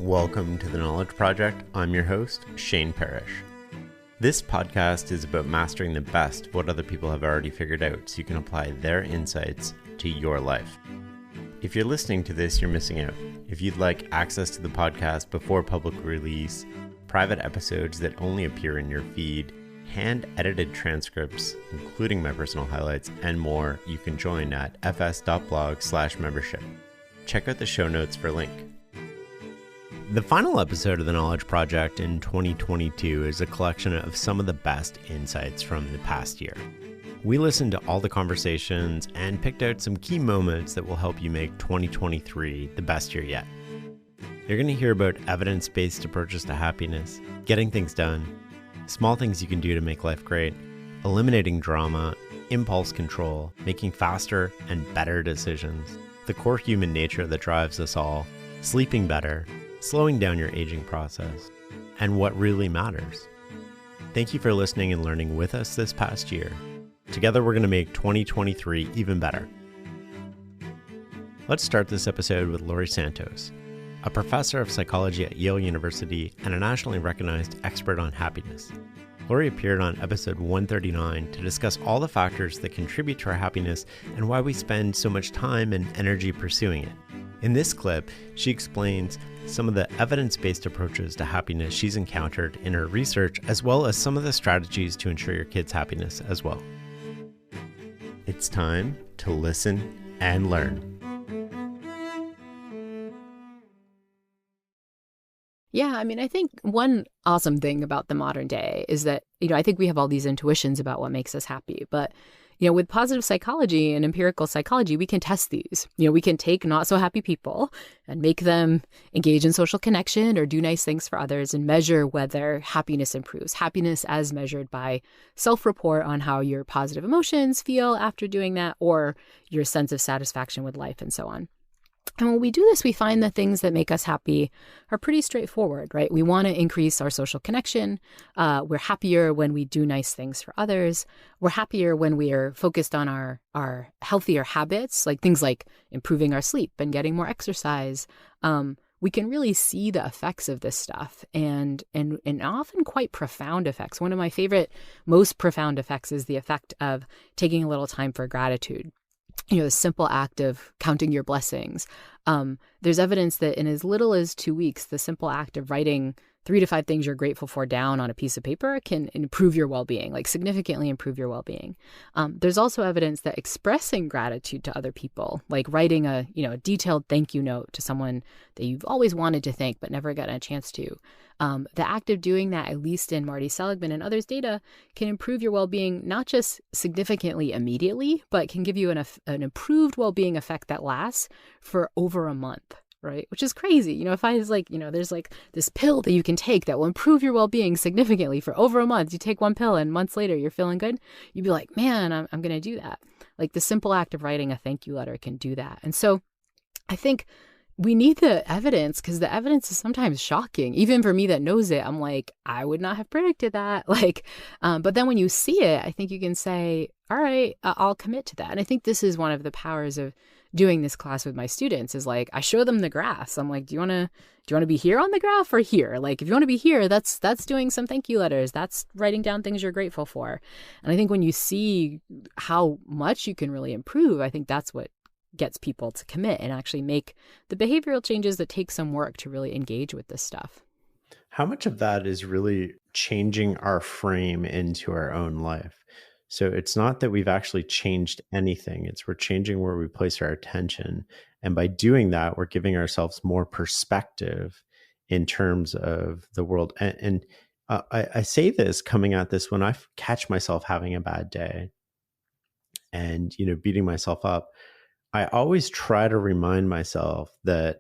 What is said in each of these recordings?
Welcome to the Knowledge Project. I'm your host, Shane Parrish. This podcast is about mastering the best of what other people have already figured out so you can apply their insights to your life. If you're listening to this, you're missing out. If you'd like access to the podcast before public release, private episodes that only appear in your feed, hand-edited transcripts, including my personal highlights, and more, you can join at fs.blog/membership. Check out the show notes for a link. The final episode of the Knowledge Project in 2022 is a collection of some of the best insights from the past year. We listened to all the conversations and picked out some key moments that will help you make 2023 the best year yet. You're going to hear about evidence-based approaches to happiness, getting things done, small things you can do to make life great, eliminating drama, impulse control, making faster and better decisions, the core human nature that drives us all, sleeping better, slowing down your aging process, and what really matters. Thank you for listening and learning with us this past year. Together, we're going to make 2023 even better. Let's start this episode with Laurie Santos, a professor of psychology at Yale University and a nationally recognized expert on happiness. Laurie appeared on episode 139 to discuss all the factors that contribute to our happiness and why we spend so much time and energy pursuing it. In this clip, she explains some of the evidence-based approaches to happiness she's encountered in her research, as well as some of the strategies to ensure your kids' happiness as well. It's time to listen and learn. Yeah, I think one awesome thing about the modern day is that, I think we have all these intuitions about what makes us happy, but with positive psychology and empirical psychology, we can test these. We can take not so happy people and make them engage in social connection or do nice things for others and measure whether happiness improves. Happiness as measured by self-report on how your positive emotions feel after doing that, or your sense of satisfaction with life and so on. And when we do this, we find the things that make us happy are pretty straightforward, right? We want to increase our social connection. We're happier when we do nice things for others. We're happier when we are focused on our healthier habits, like things like improving our sleep and getting more exercise. We can really see the effects of this stuff and often quite profound effects. One of my favorite, most profound effects is the effect of taking a little time for gratitude. The simple act of counting your blessings. There's evidence that in as little as 2 weeks, the simple act of writing 3 to 5 things you're grateful for down on a piece of paper can improve your well-being, like significantly improve your well-being. There's also evidence that expressing gratitude to other people, like writing a detailed thank you note to someone that you've always wanted to thank but never gotten a chance to. The act of doing that, at least in Marty Seligman and others' data, can improve your well-being not just significantly immediately, but can give you an improved well-being effect that lasts for over a month. Right? Which is crazy. If I was there's this pill that you can take that will improve your well-being significantly for over a month. You take one pill and months later you're feeling good. You'd be like, man, I'm going to do that. Like the simple act of writing a thank you letter can do that. And so I think we need the evidence because the evidence is sometimes shocking. Even for me that knows it, I'm like, I would not have predicted that. But then when you see it, I think you can say, all right, I'll commit to that. And I think this is one of the powers of doing this class with my students is like, I show them the graphs. I'm like, do you want to be here on the graph or here? Like, if you want to be here, that's doing some thank you letters. That's writing down things you're grateful for. And I think when you see how much you can really improve, I think that's what gets people to commit and actually make the behavioral changes that take some work to really engage with this stuff. How much of that is really changing our frame into our own life? So it's not that we've actually changed anything. It's we're changing where we place our attention. And by doing that, we're giving ourselves more perspective in terms of the world. And I say this coming at this when I catch myself having a bad day and, beating myself up. I always try to remind myself that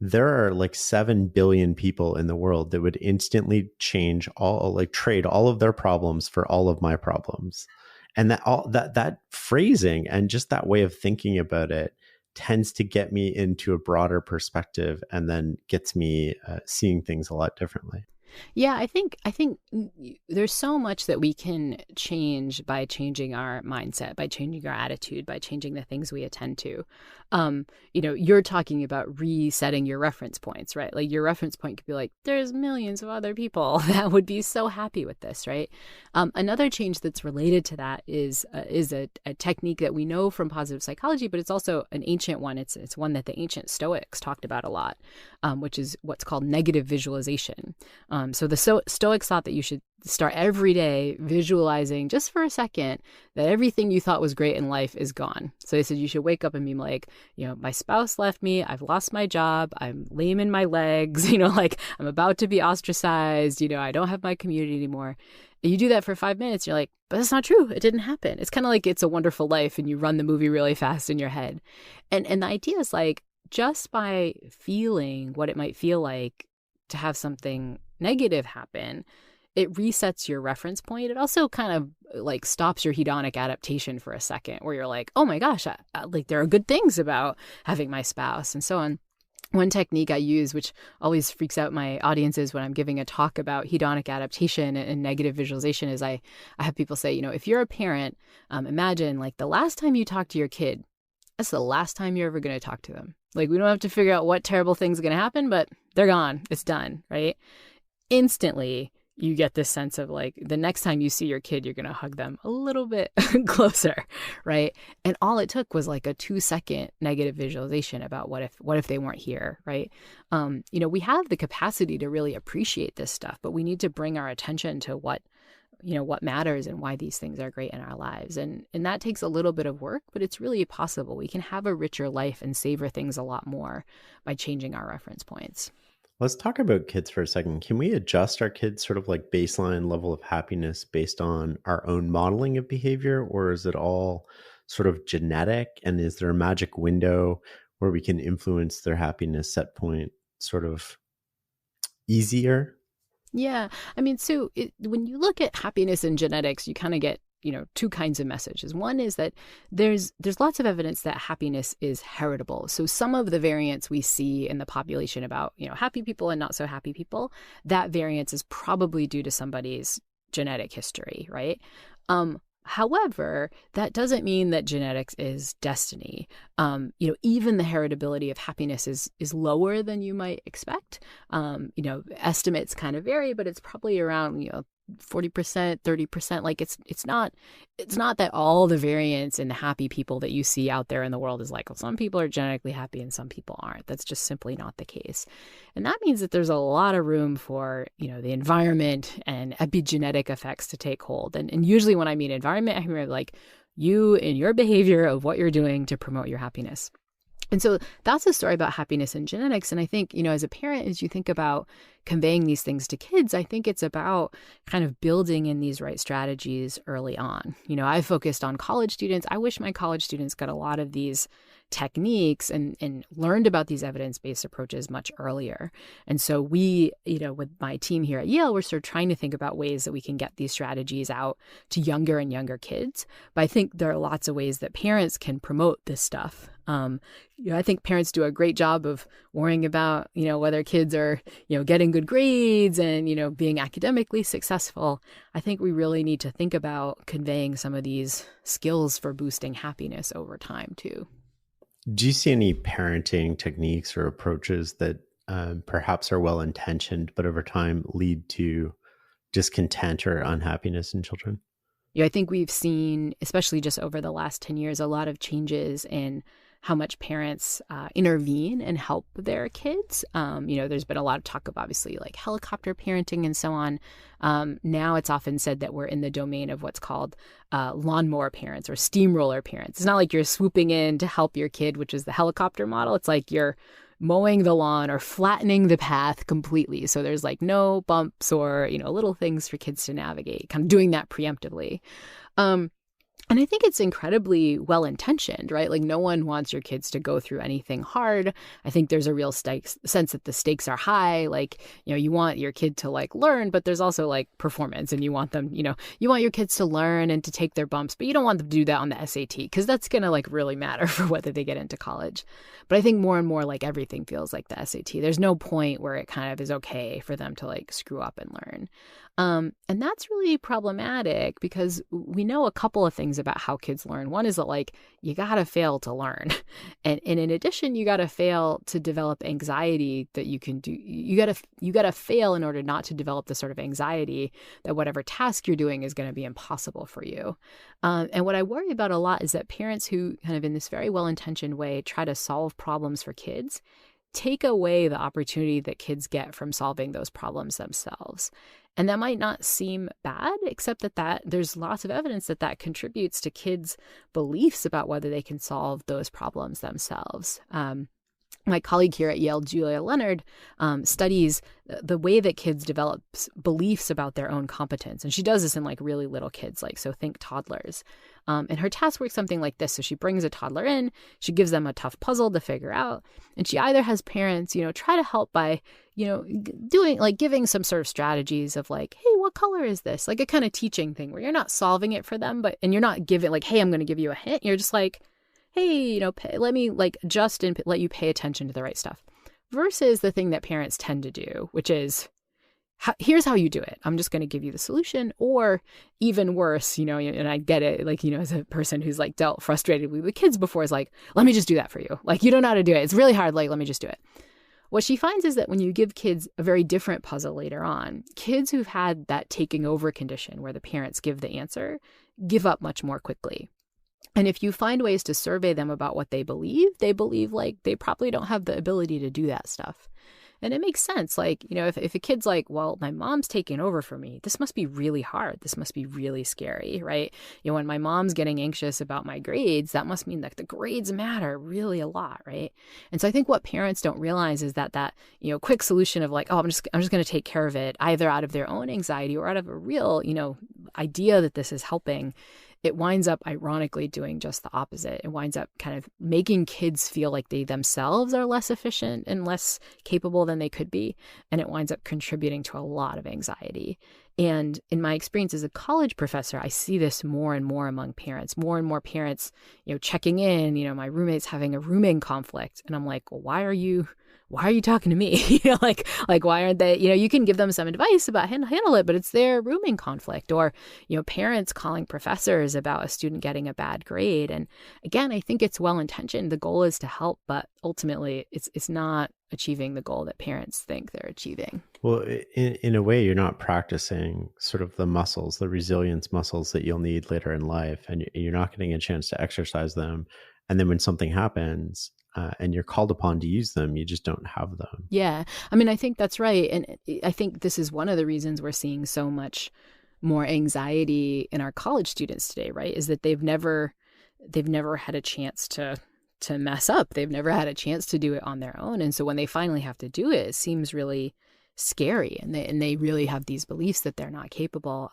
there are like 7 billion people in the world that would instantly trade all of their problems for all of my problems. And that phrasing and just that way of thinking about it tends to get me into a broader perspective and then gets me seeing things a lot differently. Yeah, I think there's so much that we can change by changing our mindset, by changing our attitude, by changing the things we attend to. You're talking about resetting your reference points, right? Like your reference point could be like, there's millions of other people that would be so happy with this, right? Another change that's related to that is a technique that we know from positive psychology, but it's also an ancient one. It's one that the ancient Stoics talked about a lot, which is what's called negative visualization. So the Stoics thought that you should start every day visualizing just for a second that everything you thought was great in life is gone. So they said you should wake up and be like, my spouse left me, I've lost my job, I'm lame in my legs, like I'm about to be ostracized, I don't have my community anymore. And you do that for 5 minutes, you're like, but that's not true. It didn't happen. It's kind of like It's a Wonderful Life and you run the movie really fast in your head. And the idea is like, just by feeling what it might feel like to have something negative happen, it resets your reference point. It also kind of like stops your hedonic adaptation for a second where you're like, oh my gosh, like there are good things about having my spouse and so on. One technique I use, which always freaks out my audiences when I'm giving a talk about hedonic adaptation and negative visualization, is I have people say, if you're a parent, imagine like the last time you talk to your kid, that's the last time you're ever going to talk to them. Like we don't have to figure out what terrible thing's going to happen, but they're gone. It's done, right? Instantly, you get this sense of like the next time you see your kid, you're going to hug them a little bit closer, right? And all it took was like a 2-second negative visualization about what if they weren't here, right? We have the capacity to really appreciate this stuff, but we need to bring our attention to what matters and why these things are great in our lives. And that takes a little bit of work, but it's really possible. We can have a richer life and savor things a lot more by changing our reference points. Let's talk about kids for a second. Can we adjust our kids' sort of like baseline level of happiness based on our own modeling of behavior, or is it all sort of genetic? And is there a magic window where we can influence their happiness set point sort of easier? Yeah. I mean, so when you look at happiness and genetics, you kind of get, two kinds of messages. One is that there's lots of evidence that happiness is heritable. So some of the variance we see in the population about, happy people and not so happy people, that variance is probably due to somebody's genetic history, right? However, that doesn't mean that genetics is destiny. Even the heritability of happiness is lower than you might expect. Estimates kind of vary, but it's probably around 40%, 30%. Like it's not that all the variance in the happy people that you see out there in the world is like, well, some people are genetically happy and some people aren't. That's just simply not the case. And that means that there's a lot of room for, the environment and epigenetic effects to take hold. And usually when I mean environment, I mean like you and your behavior of what you're doing to promote your happiness. And so that's a story about happiness and genetics. And I think, as a parent, as you think about conveying these things to kids, I think it's about kind of building in these right strategies early on. I focused on college students. I wish my college students got a lot of these techniques and learned about these evidence-based approaches much earlier. And so we, with my team here at Yale, we're sort of trying to think about ways that we can get these strategies out to younger and younger kids. But I think there are lots of ways that parents can promote this stuff. I think parents do a great job of worrying about, whether kids are, getting good grades and, being academically successful. I think we really need to think about conveying some of these skills for boosting happiness over time too. Do you see any parenting techniques or approaches that perhaps are well-intentioned, but over time lead to discontent or unhappiness in children? I think we've seen, especially just over the last 10 years, a lot of changes in how much parents intervene and help their kids. There's been a lot of talk of obviously like helicopter parenting and so on. Now it's often said that we're in the domain of what's called lawnmower parents or steamroller parents. It's not like you're swooping in to help your kid, which is the helicopter model. It's like you're mowing the lawn or flattening the path completely. So there's like no bumps or, little things for kids to navigate, kind of doing that preemptively. And I think it's incredibly well-intentioned, right? Like no one wants your kids to go through anything hard. I think there's a real sense that the stakes are high. Like, you want your kid to like learn, but there's also like performance, and you want them, you want your kids to learn and to take their bumps, but you don't want them to do that on the SAT because that's going to like really matter for whether they get into college. But I think more and more like everything feels like the SAT. There's no point where it kind of is okay for them to like screw up and learn. And that's really problematic because we know a couple of things about how kids learn. One is that like you got to fail to learn. And in addition, you got to fail to develop anxiety that you can do. You got to fail in order not to develop the sort of anxiety that whatever task you're doing is going to be impossible for you. And what I worry about a lot is that parents who kind of in this very well-intentioned way try to solve problems for kids take away the opportunity that kids get from solving those problems themselves. And that might not seem bad, except that there's lots of evidence that contributes to kids' beliefs about whether they can solve those problems themselves. My colleague here at Yale, Julia Leonard, studies the way that kids develop beliefs about their own competence. And she does this in like really little kids, like, so think toddlers. And her task works something like this. So she brings a toddler in, she gives them a tough puzzle to figure out. And she either has parents, try to help by, giving some sort of strategies of like, hey, what color is this? Like a kind of teaching thing where you're not solving it for them, and you're not giving like, hey, I'm going to give you a hint. You're just like, hey, let me like adjust and let you pay attention to the right stuff. Versus the thing that parents tend to do, which is, here's how you do it. I'm just going to give you the solution. Or even worse, and I get it, like, as a person who's like dealt frustratedly with kids before, is like, let me just do that for you. Like, you don't know how to do it. It's really hard. Like, let me just do it. What she finds is that when you give kids a very different puzzle later on, kids who've had that taking over condition where the parents give the answer, give up much more quickly. And if you find ways to survey them about what they believe like they probably don't have the ability to do that stuff. And it makes sense. Like, if a kid's like, well, my mom's taking over for me, this must be really hard. This must be really scary, right? When my mom's getting anxious about my grades, that must mean that the grades matter really a lot, right? And so I think what parents don't realize is that quick solution of like, oh, I'm just going to take care of it, either out of their own anxiety or out of a real, idea that this is helping, it winds up ironically doing just the opposite. It winds up kind of making kids feel like they themselves are less efficient and less capable than they could be. And it winds up contributing to a lot of anxiety. And in my experience as a college professor, I see this more and more among parents, more and more parents, checking in, my roommate's having a rooming conflict. And I'm like, well, why are you talking to me? Like why aren't they, you can give them some advice about how to handle it, but it's their rooming conflict. Or, parents calling professors about a student getting a bad grade. And again, I think it's well-intentioned. The goal is to help, but ultimately it's not achieving the goal that parents think they're achieving. Well, in a way, you're not practicing sort of the muscles, the resilience muscles that you'll need later in life, and you're not getting a chance to exercise them. And then when something happens, and you're called upon to use them, you just don't have them. Yeah. I mean, I think that's right. And I think this is one of the reasons we're seeing so much more anxiety in our college students today, right? Is that they've never had a chance to mess up. They've never had a chance to do it on their own. And so when they finally have to do it, it seems really scary, and they really have these beliefs that they're not capable.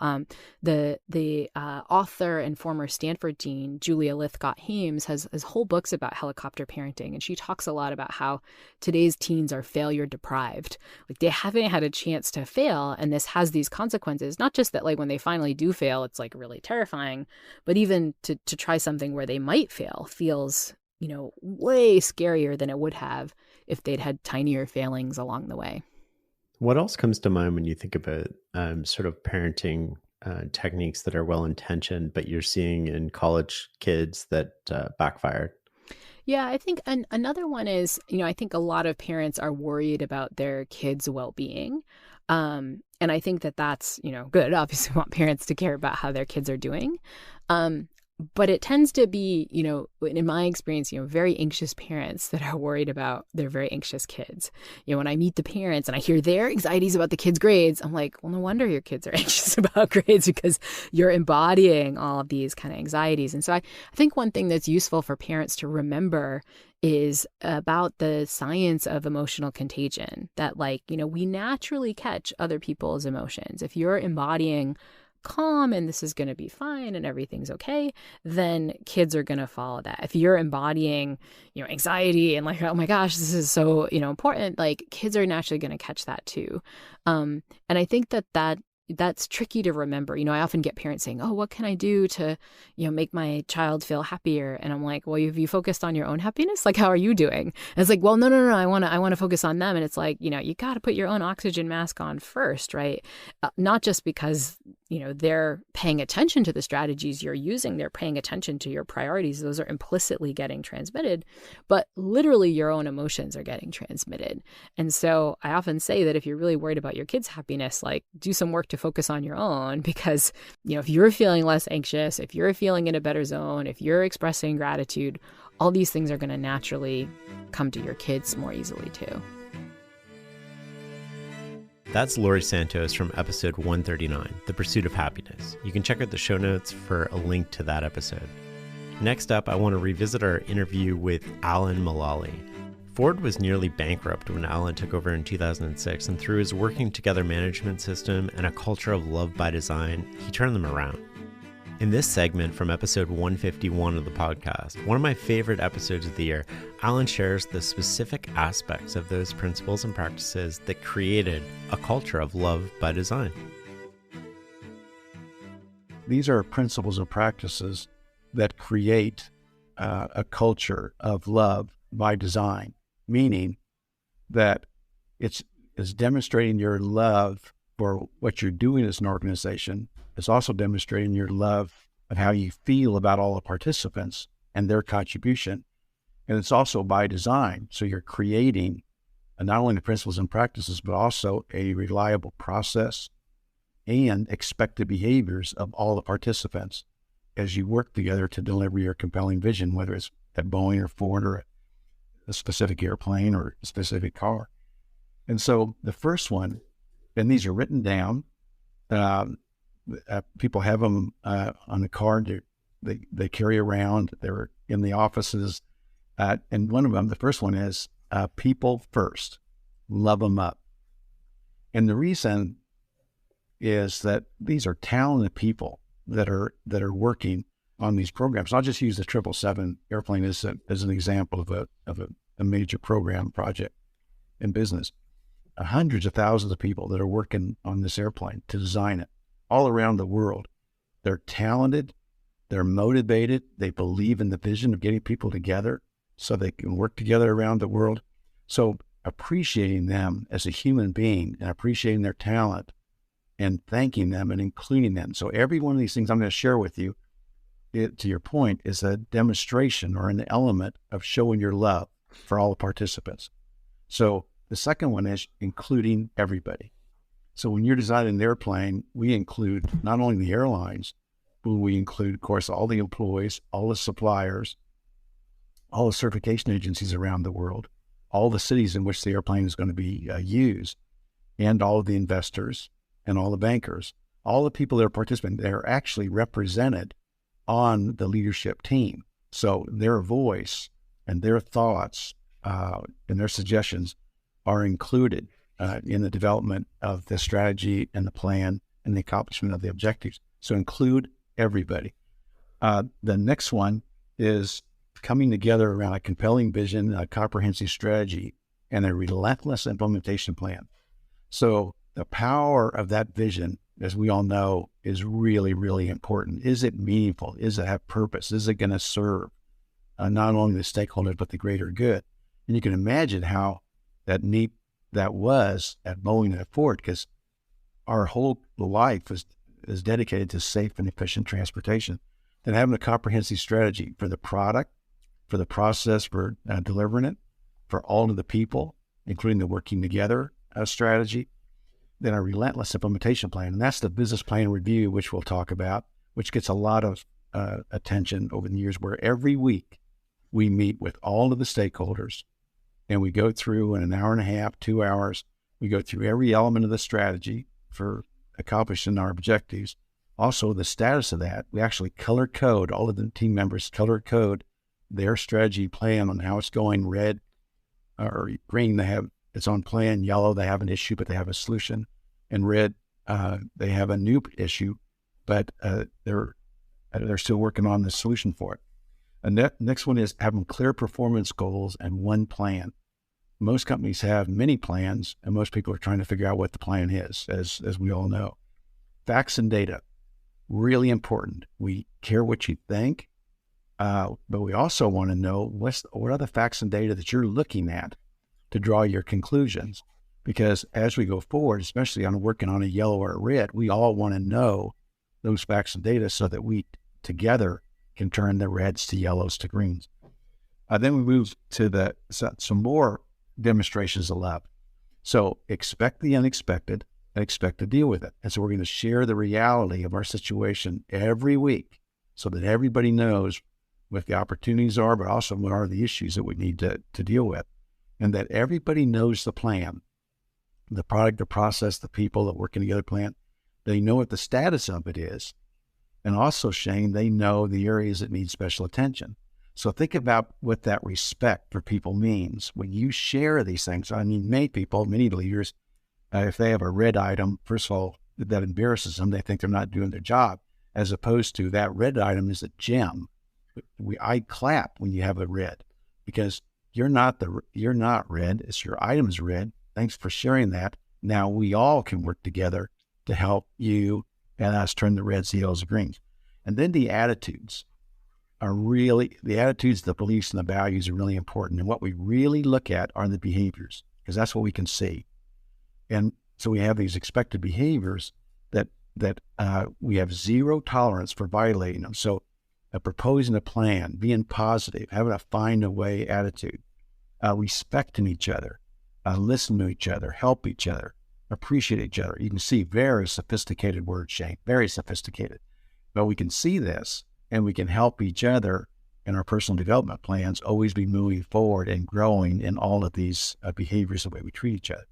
The author and former Stanford dean Julia Lythcott-Haims has whole books about helicopter parenting, and she talks a lot about how today's teens are failure deprived. Like they haven't had a chance to fail, and this has these consequences. Not just that, like when they finally do fail, it's like really terrifying, but even to try something where they might fail feels way scarier than it would have if they'd had tinier failings along the way. What else comes to mind when you think about sort of parenting techniques that are well-intentioned, but you're seeing in college kids that backfired? Yeah, I think another one is, I think a lot of parents are worried about their kids' well-being. And I think that's, good. Obviously, we want parents to care about how their kids are doing. But it tends to be, in my experience, very anxious parents that are worried about their very anxious kids. When I meet the parents and I hear their anxieties about the kids' grades, I'm like, well, no wonder your kids are anxious about grades, because you're embodying all of these kind of anxieties. And so I think one thing that's useful for parents to remember is about the science of emotional contagion, that we naturally catch other people's emotions. If you're embodying calm and this is going to be fine and everything's okay, then kids are going to follow that. If you're embodying, anxiety and like, oh my gosh, this is so, important, like kids are naturally going to catch that too. And I think that's tricky to remember. I often get parents saying, oh, what can I do to, make my child feel happier? And I'm like, well, have you focused on your own happiness? Like, how are you doing? And it's like, well, no, I want to focus on them. And it's like, you got to put your own oxygen mask on first, right? Not just because, they're paying attention to the strategies you're using. They're paying attention to your priorities. Those are implicitly getting transmitted, but literally your own emotions are getting transmitted. And so I often say that if you're really worried about your kids' happiness, like do some work to focus on your own, because, if you're feeling less anxious, if you're feeling in a better zone, if you're expressing gratitude, all these things are going to naturally come to your kids more easily too. That's Laurie Santos from episode 139, The Pursuit of Happiness. You can check out the show notes for a link to that episode. Next up, I want to revisit our interview with Alan Mulally. Ford was nearly bankrupt when Alan took over in 2006, and through his working together management system and a culture of love by design, he turned them around. In this segment from episode 151 of the podcast, one of my favorite episodes of the year, Alan shares the specific aspects of those principles and practices that created a culture of love by design. These are principles and practices that create a culture of love by design, meaning that it's demonstrating your love for what you're doing as an organization. It's also demonstrating your love of how you feel about all the participants and their contribution. And it's also by design. So you're creating not only the principles and practices, but also a reliable process and expected behaviors of all the participants as you work together to deliver your compelling vision, whether it's at Boeing or Ford or a specific airplane or a specific car. And so the first one, and these are written down, people have them on the card they carry around. They're in the offices. And one of them, the first one is people first, love them up. And the reason is that these are talented people that are working on these programs. I'll just use the 777 airplane as an example of a major program project in business. Hundreds of thousands of people that are working on this airplane to design it all around the world. They're talented, they're motivated, they believe in the vision of getting people together so they can work together around the world. So appreciating them as a human being and appreciating their talent and thanking them and including them. So every one of these things I'm going to share with you, to your point, is a demonstration or an element of showing your love for all the participants. So the second one is including everybody. So when you're designing an airplane, we include not only the airlines, but we include, of course, all the employees, all the suppliers, all the certification agencies around the world, all the cities in which the airplane is going to be used, and all of the investors and all the bankers, all the people that are participating. They're actually represented on the leadership team. So their voice and their thoughts and their suggestions are included in the development of the strategy and the plan and the accomplishment of the objectives. So include everybody. The next one is coming together around a compelling vision, a comprehensive strategy, and a relentless implementation plan. So the power of that vision, as we all know, is really, really important. Is it meaningful? Is it have purpose? Is it going to serve not only the stakeholders, but the greater good? And you can imagine how neat that was at Boeing and at Ford, because our whole life is dedicated to safe and efficient transportation. Then having a comprehensive strategy for the product, for the process for delivering it, for all of the people, including the working together strategy, then a relentless implementation plan. And that's the business plan review, which we'll talk about, which gets a lot of attention over the years, where every week we meet with all of the stakeholders and we go through in an hour and a half, 2 hours, we go through every element of the strategy for accomplishing our objectives. Also, the status of that, we actually color code, all of the team members color code their strategy plan on how it's going. Red or green, it's on plan. Yellow, they have an issue, but they have a solution. And red, they have a new issue, but they're still working on the solution for it. And next one is having clear performance goals and one plan. Most companies have many plans, and most people are trying to figure out what the plan is, as we all know. Facts and data, really important. We care what you think, but we also want to know what are the facts and data that you're looking at to draw your conclusions. Because as we go forward, especially on working on a yellow or a red, we all want to know those facts and data so that we together can turn the reds to yellows to greens. Then we move to some more demonstrations of love. So expect the unexpected and expect to deal with it. And so we're going to share the reality of our situation every week so that everybody knows what the opportunities are, but also what are the issues that we need to deal with. And that everybody knows the plan, the product, the process, the people that working together plan. They know what the status of it is. And also, Shane, they know the areas that need special attention. So think about what that respect for people means. When you share these things, I mean, many leaders, if they have a red item, first of all, that embarrasses them. They think they're not doing their job, as opposed to that red item is a gem. I clap when you have a red, because you're not red. It's your item's red. Thanks for sharing that. Now we all can work together to help you and us turn the reds to yellows and greens. And then the attitudes, the beliefs and the values are really important. And what we really look at are the behaviors, because that's what we can see. And so we have these expected behaviors that we have zero tolerance for violating them. So proposing a plan, being positive, having a find a way attitude, respecting each other, listen to each other, help each other, appreciate each other. You can see very sophisticated words, Shane, very sophisticated. But we can see this and we can help each other in our personal development plans always be moving forward and growing in all of these behaviors, the way we treat each other.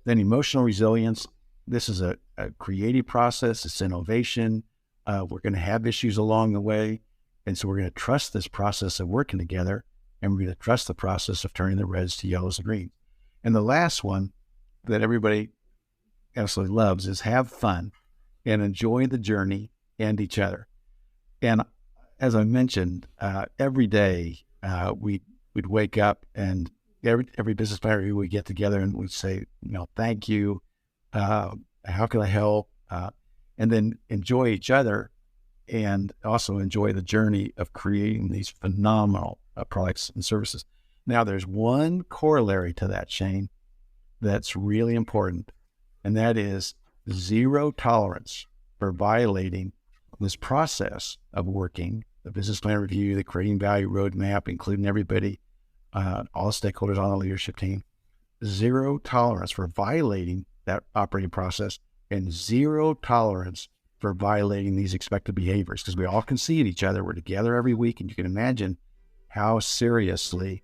Then emotional resilience. This is a creative process. It's innovation. We're going to have issues along the way. And so we're going to trust this process of working together, and we're going to trust the process of turning the reds to yellows and greens. And the last one that everybody absolutely loves is have fun and enjoy the journey and each other. And as I mentioned, every day we'd wake up, and every business planner we get together and we'd say, thank you. How can I help? And then enjoy each other, and also enjoy the journey of creating these phenomenal products and services. Now, there's one corollary to that, Shane, that's really important, and that is zero tolerance for violating this process of working, the business plan review, the creating value roadmap, including everybody, all stakeholders on the leadership team. Zero tolerance for violating that operating process, and zero tolerance for violating these expected behaviors, because we all can see each other. We're together every week, and you can imagine how seriously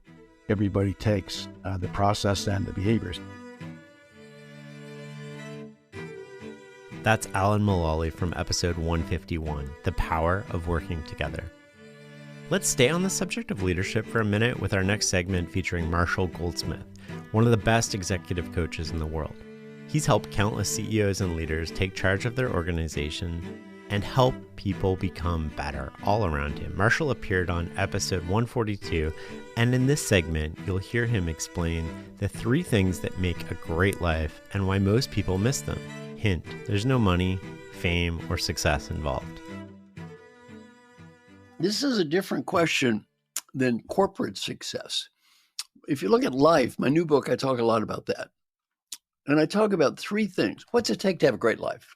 everybody takes the process and the behaviors. That's Alan Mulally from episode 151, The Power of Working Together. Let's stay on the subject of leadership for a minute with our next segment featuring Marshall Goldsmith, one of the best executive coaches in the world. He's helped countless CEOs and leaders take charge of their organization and help people become better all around him. Marshall appeared on episode 142, and in this segment, you'll hear him explain the 3 things that make a great life and why most people miss them. Hint, there's no money, fame, or success involved. This is a different question than corporate success. If you look at life, my new book, I talk a lot about that. And I talk about 3 things. What's it take to have a great life?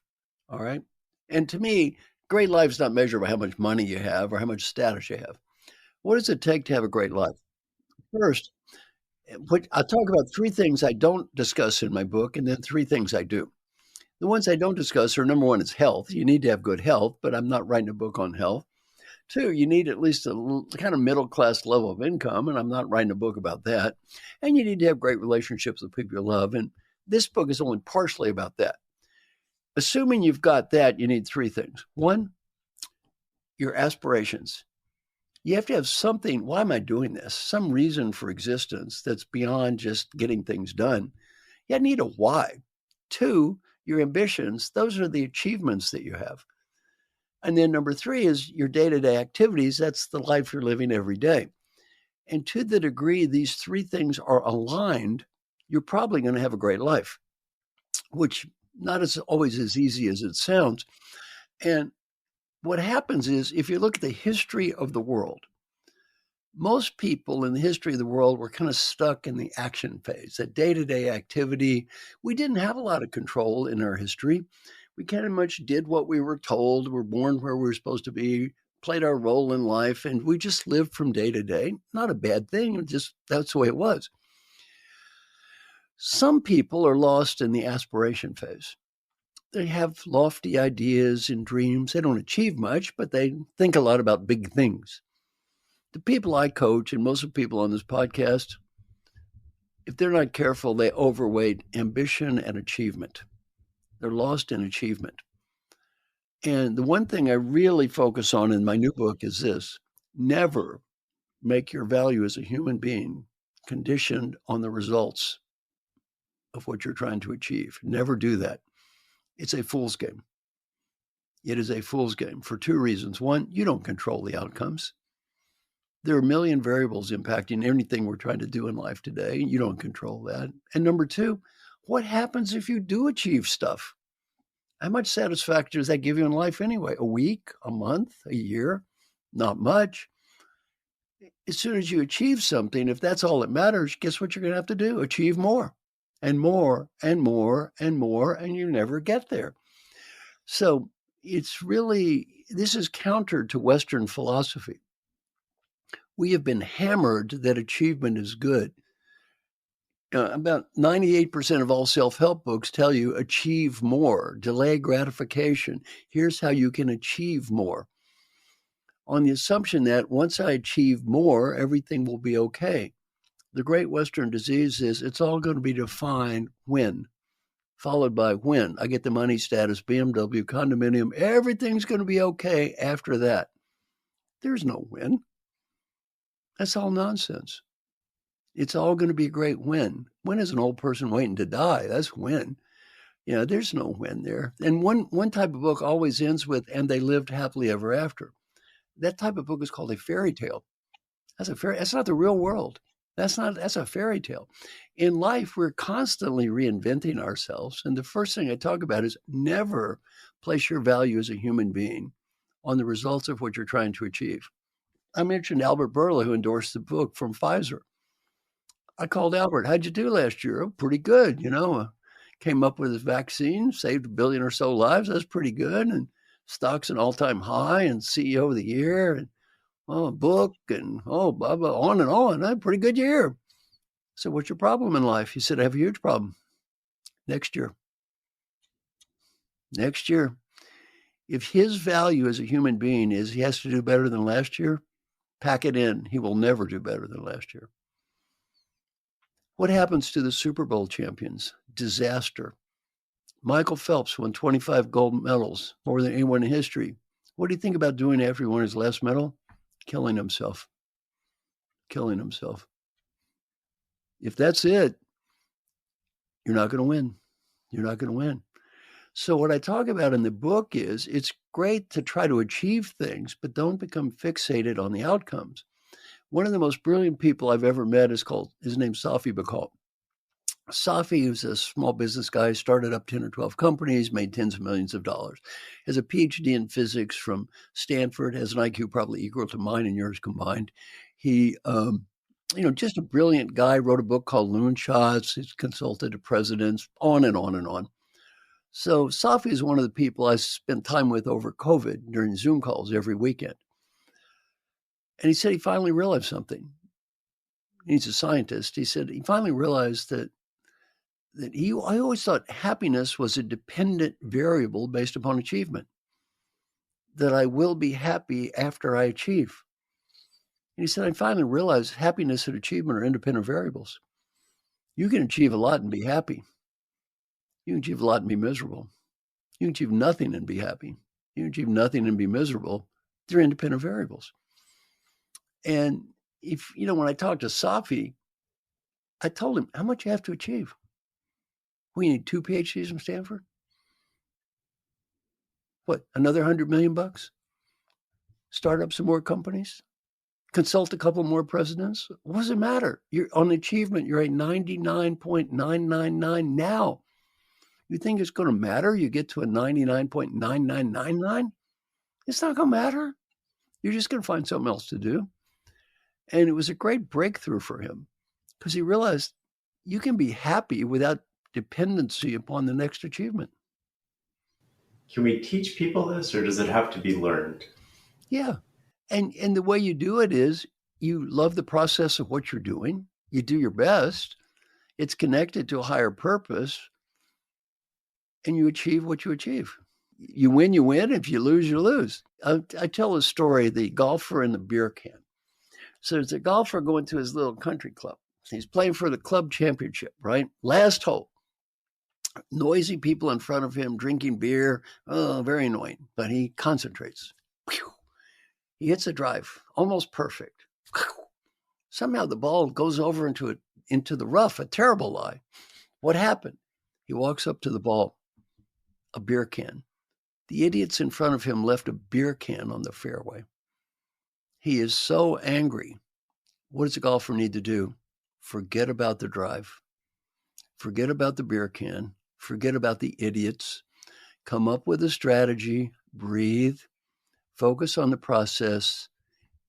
All right. And to me, great life is not measured by how much money you have or how much status you have. What does it take to have a great life? First, I talk about 3 things I don't discuss in my book, and then 3 things I do. The ones I don't discuss are, number 1 is health. You need to have good health, but I'm not writing a book on health. 2, you need at least a kind of middle-class level of income, and I'm not writing a book about that. And you need to have great relationships with people you love, and this book is only partially about that. Assuming you've got that, you need 3 things. 1, your aspirations. You have to have something. Why am I doing this? Some reason for existence that's beyond just getting things done. You need a why. 2, your ambitions. Those are the achievements that you have. And then number 3 is your day-to-day activities. That's the life you're living every day. And to the degree these 3 things are aligned, you're probably going to have a great life, which not as always as easy as it sounds. And what happens is, if you look at the history of the world, most people in the history of the world were kind of stuck in the action phase, that day-to-day activity. We didn't have a lot of control in our history. We kind of much did what we were told. We're born where we were supposed to be, played our role in life, and we just lived from day to day. Not a bad thing, just that's the way it was. Some people are lost in the aspiration phase. They have lofty ideas and dreams. They don't achieve much, but they think a lot about big things. The people I coach, and most of the people on this podcast, if they're not careful, they overweight ambition and achievement. They're lost in achievement. And the one thing I really focus on in my new book is this: never make your value as a human being conditioned on the results of what you're trying to achieve. Never do that. It's a fool's game. It is a fool's game for 2 reasons. One, you don't control the outcomes. There are a million variables impacting anything we're trying to do in life today. You don't control that. And number 2, what happens if you do achieve stuff? How much satisfaction does that give you in life anyway? A week, a month, a year? Not much. As soon as you achieve something, if that's all that matters, guess what you're going to have to do? Achieve more and more and more and more, and you never get there. So it's really, this is counter to Western philosophy. We have been hammered that achievement is good. About 98% of all self-help books tell you achieve more, delay gratification. Here's how you can achieve more. On the assumption that once I achieve more, everything will be okay. The great Western disease is it's all going to be defined when, followed by when I get the money, status, BMW, condominium, everything's going to be okay after that. There's no when. That's all nonsense. It's all going to be a great when. When is an old person waiting to die? That's when. There's no when there. And one type of book always ends with, and they lived happily ever after. That type of book is called a fairy tale. That's not the real world. That's a fairy tale. In life, we're constantly reinventing ourselves. And the first thing I talk about is never place your value as a human being on the results of what you're trying to achieve. I mentioned Albert Bourla, who endorsed the book from Pfizer. I called Albert, how'd you do last year? Oh, pretty good. Came up with his vaccine, saved 1 billion or so lives. That's pretty good. And stock's an all-time high, and CEO of the year, and book, and blah, blah, on and on. A pretty good year. So what's your problem in life? He said, I have a huge problem. Next year. If his value as a human being is he has to do better than last year, pack it in. He will never do better than last year. What happens to the Super Bowl champions? Disaster. Michael Phelps won 25 gold medals, more than anyone in history. What do you think about doing after he won his last medal? Killing himself. If that's it, you're not going to win. So what I talk about in the book is it's great to try to achieve things, but don't become fixated on the outcomes. One of the most brilliant people I've ever met his name's Safi Bahcall. Safi was a small business guy, started up 10 or 12 companies, made tens of millions of dollars. Has a PhD in physics from Stanford, has an IQ probably equal to mine and yours combined. He, just a brilliant guy, wrote a book called Loonshots. He's consulted to presidents, on and on and on. So Safi is one of the people I spent time with over COVID during Zoom calls every weekend. And he said he finally realized something. He's a scientist. He said he finally realized that I always thought happiness was a dependent variable based upon achievement, that I will be happy after I achieve. And he said, I finally realized happiness and achievement are independent variables. You can achieve a lot and be happy. You can achieve a lot and be miserable. You can achieve nothing and be happy. You can achieve nothing and be miserable. They're independent variables. And when I talked to Safi, I told him how much you have to achieve. We need 2 PhDs from Stanford. What, another $100 million? Start up some more companies? Consult a couple more presidents? What does it matter? You're on achievement. You're at 99.999 now. You think it's going to matter? You get to a 99.9999? It's not going to matter. You're just going to find something else to do. And it was a great breakthrough for him because he realized you can be happy without dependency upon the next achievement. Can we teach people this, or does it have to be learned? Yeah. And the way you do it is you love the process of what you're doing. You do your best. It's connected to a higher purpose. And you achieve what you achieve. You win, you win. If you lose, you lose. I tell a story, the golfer and the beer can. So there's a golfer going to his little country club. He's playing for the club championship, right? Last hole. Noisy people in front of him drinking beer. Oh, very annoying. But he concentrates. He hits a drive, almost perfect. Somehow the ball goes over into the rough, a terrible lie. What happened? He walks up to the ball, a beer can. The idiots in front of him left a beer can on the fairway. He is so angry. What does a golfer need to do? Forget about the drive. Forget about the beer can. Forget about the idiots. Come up with a strategy. Breathe. Focus on the process.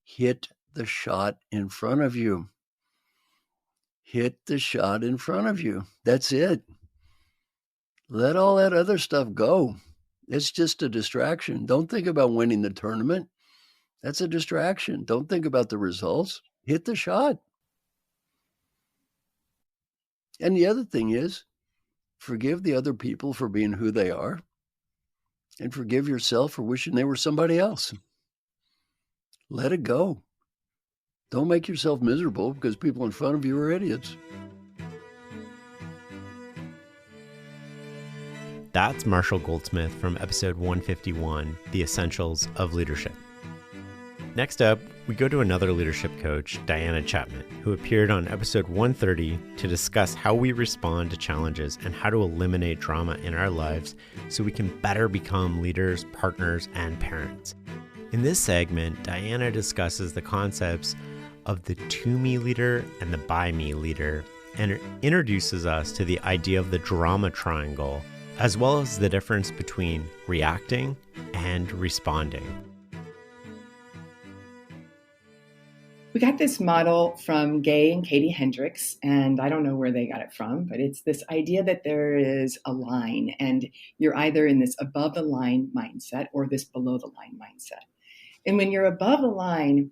Hit the shot in front of you. Hit the shot in front of you. That's it. Let all that other stuff go. It's just a distraction. Don't think about winning the tournament. That's a distraction. Don't think about the results. Hit the shot. And the other thing is, forgive the other people for being who they are, and forgive yourself for wishing they were somebody else. Let it go. Don't make yourself miserable because people in front of you are idiots. That's Marshall Goldsmith from episode 151, The Essentials of Leadership. Next up, we go to another leadership coach, Diana Chapman, who appeared on episode 130 to discuss how we respond to challenges and how to eliminate drama in our lives so we can better become leaders, partners, and parents. In this segment, Diana discusses the concepts of the to-me leader and the by-me leader, and introduces us to the idea of the drama triangle, as well as the difference between reacting and responding. We got this model from Gay and Katie Hendricks, and I don't know where they got it from, but it's this idea that there is a line, and you're either in this above the line mindset or this below the line mindset. And when you're above the line,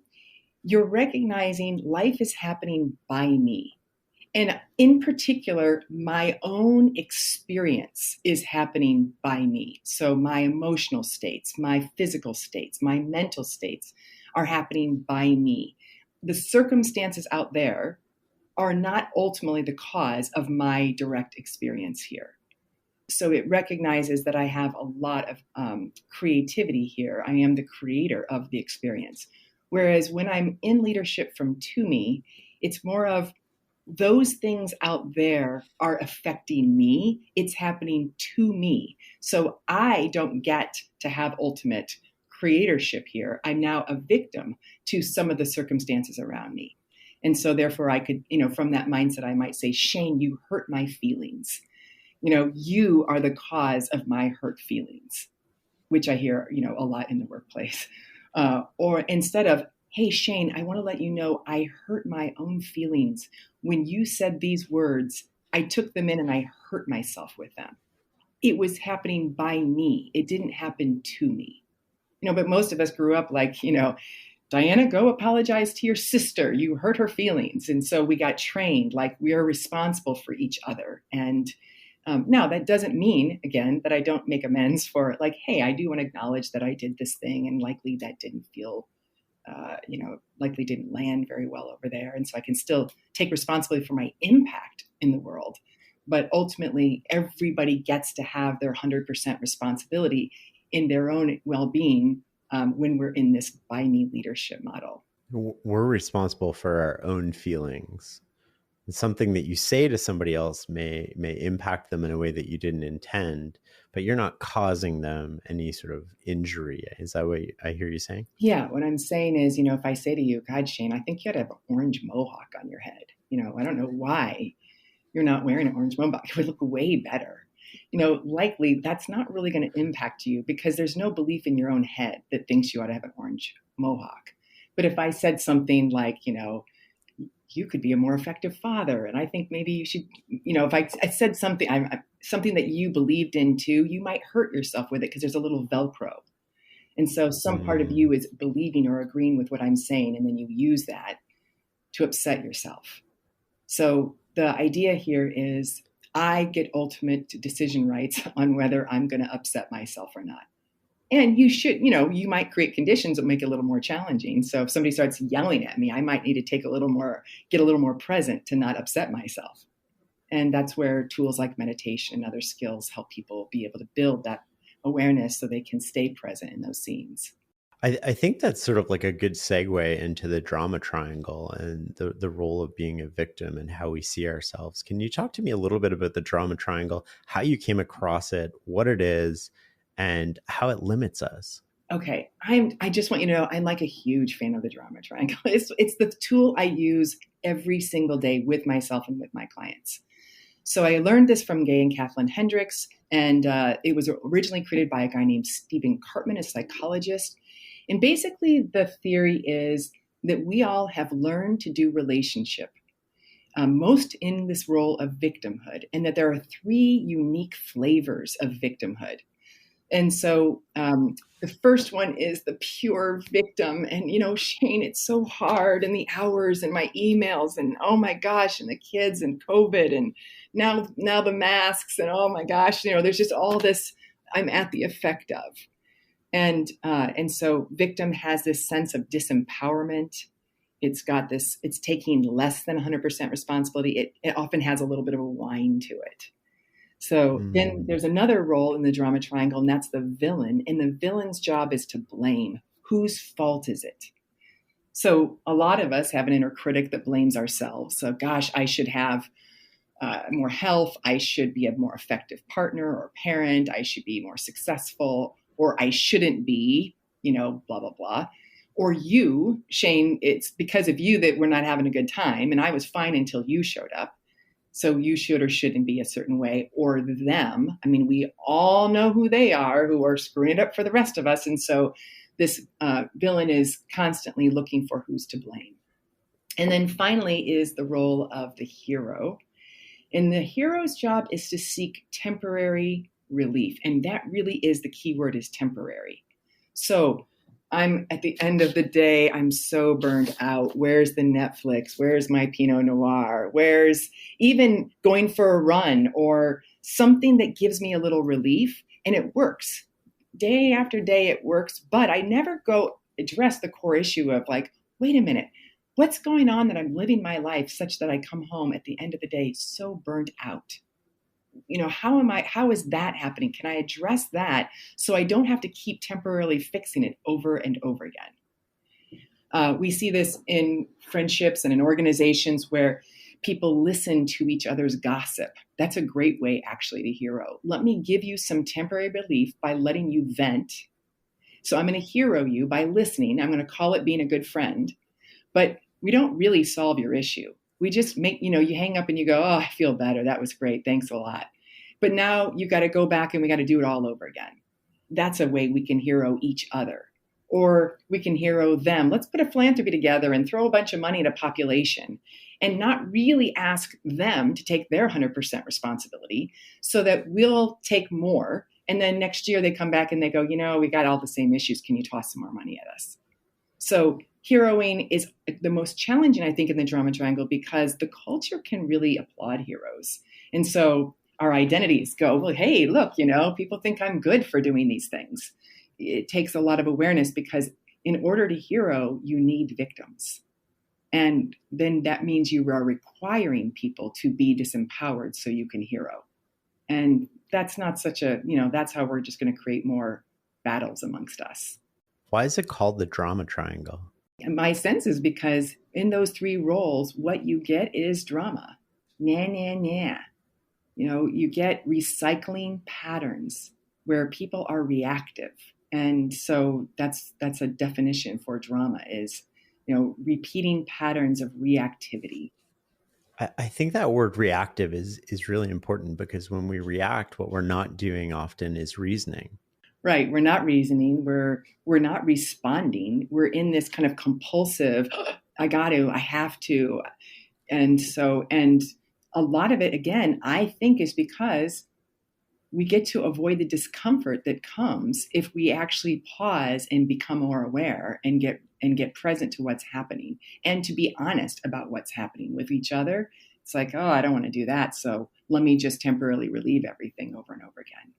you're recognizing life is happening by me. And in particular, my own experience is happening by me. So my emotional states, my physical states, my mental states are happening by me. The circumstances out there are not ultimately the cause of my direct experience here. So it recognizes that I have a lot of creativity here. I am the creator of the experience. Whereas when I'm in leadership from to me, it's more of those things out there are affecting me. It's happening to me. So I don't get to have ultimate creatorship here. I'm now a victim to some of the circumstances around me. And so therefore I could, from that mindset, I might say, Shane, you hurt my feelings. You are the cause of my hurt feelings, which I hear, a lot in the workplace. Or instead of, hey, Shane, I want to let you know I hurt my own feelings. When you said these words, I took them in and I hurt myself with them. It was happening by me. It didn't happen to me. But most of us grew up like, Diana, go apologize to your sister. You hurt her feelings. And so we got trained like we are responsible for each other. And now that doesn't mean, again, that I don't make amends for like, hey, I do want to acknowledge that I did this thing and likely that didn't feel, likely didn't land very well over there. And so I can still take responsibility for my impact in the world. But ultimately, everybody gets to have their 100% responsibility in their own well-being when we're in this by me leadership model. We're responsible for our own feelings. Something that you say to somebody else may impact them in a way that you didn't intend, but you're not causing them any sort of injury. Is that what I hear you saying? Yeah, what I'm saying is, if I say to you, God, Shane, I think you ought to have an orange mohawk on your head. I don't know why you're not wearing an orange mohawk. It would look way better. Likely that's not really going to impact you because there's no belief in your own head that thinks you ought to have an orange mohawk. But if I said something like, you could be a more effective father, and I think maybe you should, if I said something, something that you believed in too, you might hurt yourself with it because there's a little Velcro. And so some part of you is believing or agreeing with what I'm saying, and then you use that to upset yourself. So the idea here is I get ultimate decision rights on whether I'm going to upset myself or not. And you should, you might create conditions that make it a little more challenging. So if somebody starts yelling at me, I might need to get a little more present to not upset myself. And that's where tools like meditation and other skills help people be able to build that awareness so they can stay present in those scenes. I think that's sort of like a good segue into the drama triangle and the role of being a victim and how we see ourselves. Can you talk to me a little bit about the drama triangle, how you came across it, what it is, and how it limits us? Okay. I just want you to know, I'm like a huge fan of the drama triangle. It's the tool I use every single day with myself and with my clients. So I learned this from Gay and Kathleen Hendricks, and it was originally created by a guy named Stephen Karpman, a psychologist. And basically the theory is that we all have learned to do relationship, most in this role of victimhood, and that there are 3 unique flavors of victimhood. And so the first one is the pure victim. And, Shane, it's so hard, and the hours and my emails and, oh my gosh, and the kids and COVID and now the masks and, oh my gosh, there's just all this I'm at the effect of. And so victim has this sense of disempowerment. It's taking less than 100% responsibility. It often has a little bit of a whine to it. So then there's another role in the drama triangle, and that's the villain. And the villain's job is to blame. Whose fault is it? So a lot of us have an inner critic that blames ourselves. So, gosh, I should have more health. I should be a more effective partner or parent. I should be more successful, or I shouldn't be, blah, blah, blah. Or you, Shane, it's because of you that we're not having a good time. And I was fine until you showed up. So you should or shouldn't be a certain way, or them. I mean, we all know who they are, who are screwing it up for the rest of us. And so this villain is constantly looking for who's to blame. And then finally is the role of the hero. And the hero's job is to seek temporary relief. And that really is the key word, is temporary. So I'm at the end of the day, I'm so burned out. Where's the Netflix? Where's my Pinot Noir? Where's even going for a run or something that gives me a little relief? And it works. Day after day, it works. But I never go address the core issue of like, wait a minute, what's going on that I'm living my life such that I come home at the end of the day so burned out? How is that happening? Can I address that so I don't have to keep temporarily fixing it over and over again? We see this in friendships and in organizations where people listen to each other's gossip. That's a great way actually to hero. Let me give you some temporary relief by letting you vent. So I'm going to hero you by listening. I'm going to call it being a good friend, but we don't really solve your issue. We just make, you hang up and you go, oh, I feel better. That was great. Thanks a lot. But now you got to go back and we got to do it all over again. That's a way we can hero each other, or we can hero them. Let's put a philanthropy together and throw a bunch of money at a population and not really ask them to take their 100% responsibility so that we'll take more. And then next year they come back and they go, we got all the same issues. Can you toss some more money at us? So heroing is the most challenging, I think, in the drama triangle because the culture can really applaud heroes. And so our identities go, well, hey, look, people think I'm good for doing these things. It takes a lot of awareness because in order to hero, you need victims. And then that means you are requiring people to be disempowered so you can hero. And that's not that's how we're just going to create more battles amongst us. Why is it called the drama triangle? And my sense is because in those three roles, what you get is drama. Nah, nah, nah. You get recycling patterns where people are reactive. And so that's a definition for drama is, repeating patterns of reactivity. I think that word reactive is really important, because when we react, what we're not doing often is reasoning. Right. We're not reasoning. We're not responding. We're in this kind of compulsive, I have to. And a lot of it, again, I think is because we get to avoid the discomfort that comes if we actually pause and become more aware and get present to what's happening and to be honest about what's happening with each other. It's like, oh, I don't want to do that. So let me just temporarily relieve everything over and over again.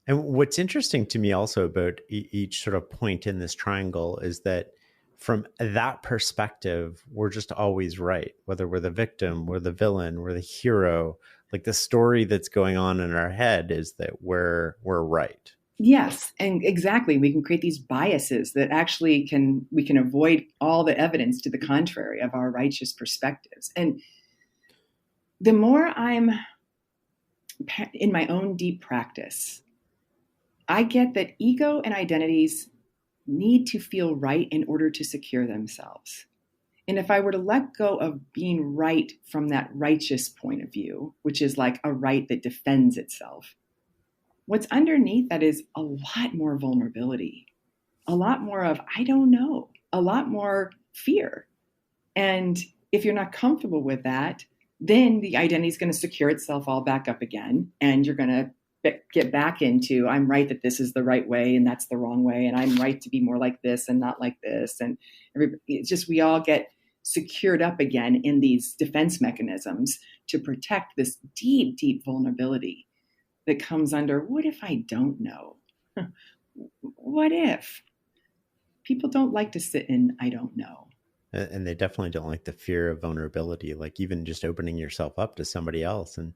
And what's interesting to me also about each sort of point in this triangle is that from that perspective, we're just always right. Whether we're the victim, we're the villain, we're the hero, like the story that's going on in our head is that we're right. Yes, and exactly. We can create these biases that actually we can avoid all the evidence to the contrary of our righteous perspectives. And the more I'm in my own deep practice, I get that ego and identities need to feel right in order to secure themselves. And if I were to let go of being right from that righteous point of view, which is like a right that defends itself, what's underneath that is a lot more vulnerability, a lot more of, I don't know, a lot more fear. And if you're not comfortable with that, then the identity is going to secure itself all back up again. And you're going to get back into, I'm right that this is the right way and that's the wrong way. And I'm right to be more like this and not like this. And it's just, we all get secured up again in these defense mechanisms to protect this deep, deep vulnerability that comes under, what if I don't know? What if? People don't like to sit in, I don't know. And they definitely don't like the fear of vulnerability, like even just opening yourself up to somebody else and,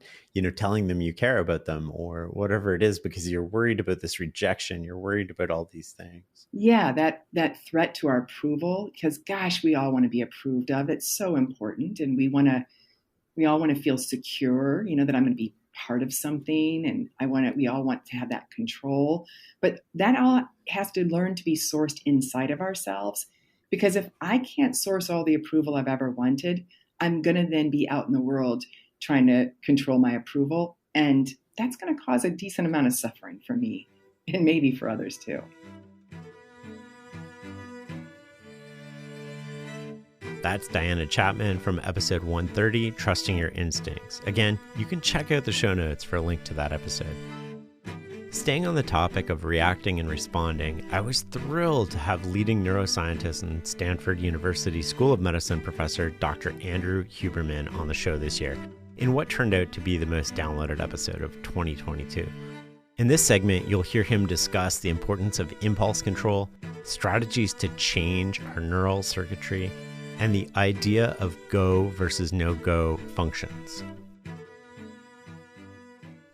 telling them you care about them or whatever it is, because you're worried about this rejection. You're worried about all these things. Yeah, that threat to our approval, because gosh, we all want to be approved of. It's so important. And we all want to feel secure, that I'm going to be part of something. And we all want to have that control. But that all has to learn to be sourced inside of ourselves. Because if I can't source all the approval I've ever wanted, I'm going to then be out in the world trying to control my approval. And that's going to cause a decent amount of suffering for me and maybe for others too. That's Diana Chapman from episode 130, Trusting Your Instincts. Again, you can check out the show notes for a link to that episode. Staying on the topic of reacting and responding, I was thrilled to have leading neuroscientist and Stanford University School of Medicine professor Dr. Andrew Huberman on the show this year, in what turned out to be the most downloaded episode of 2022. In this segment, you'll hear him discuss the importance of impulse control, strategies to change our neural circuitry, and the idea of go versus no-go functions.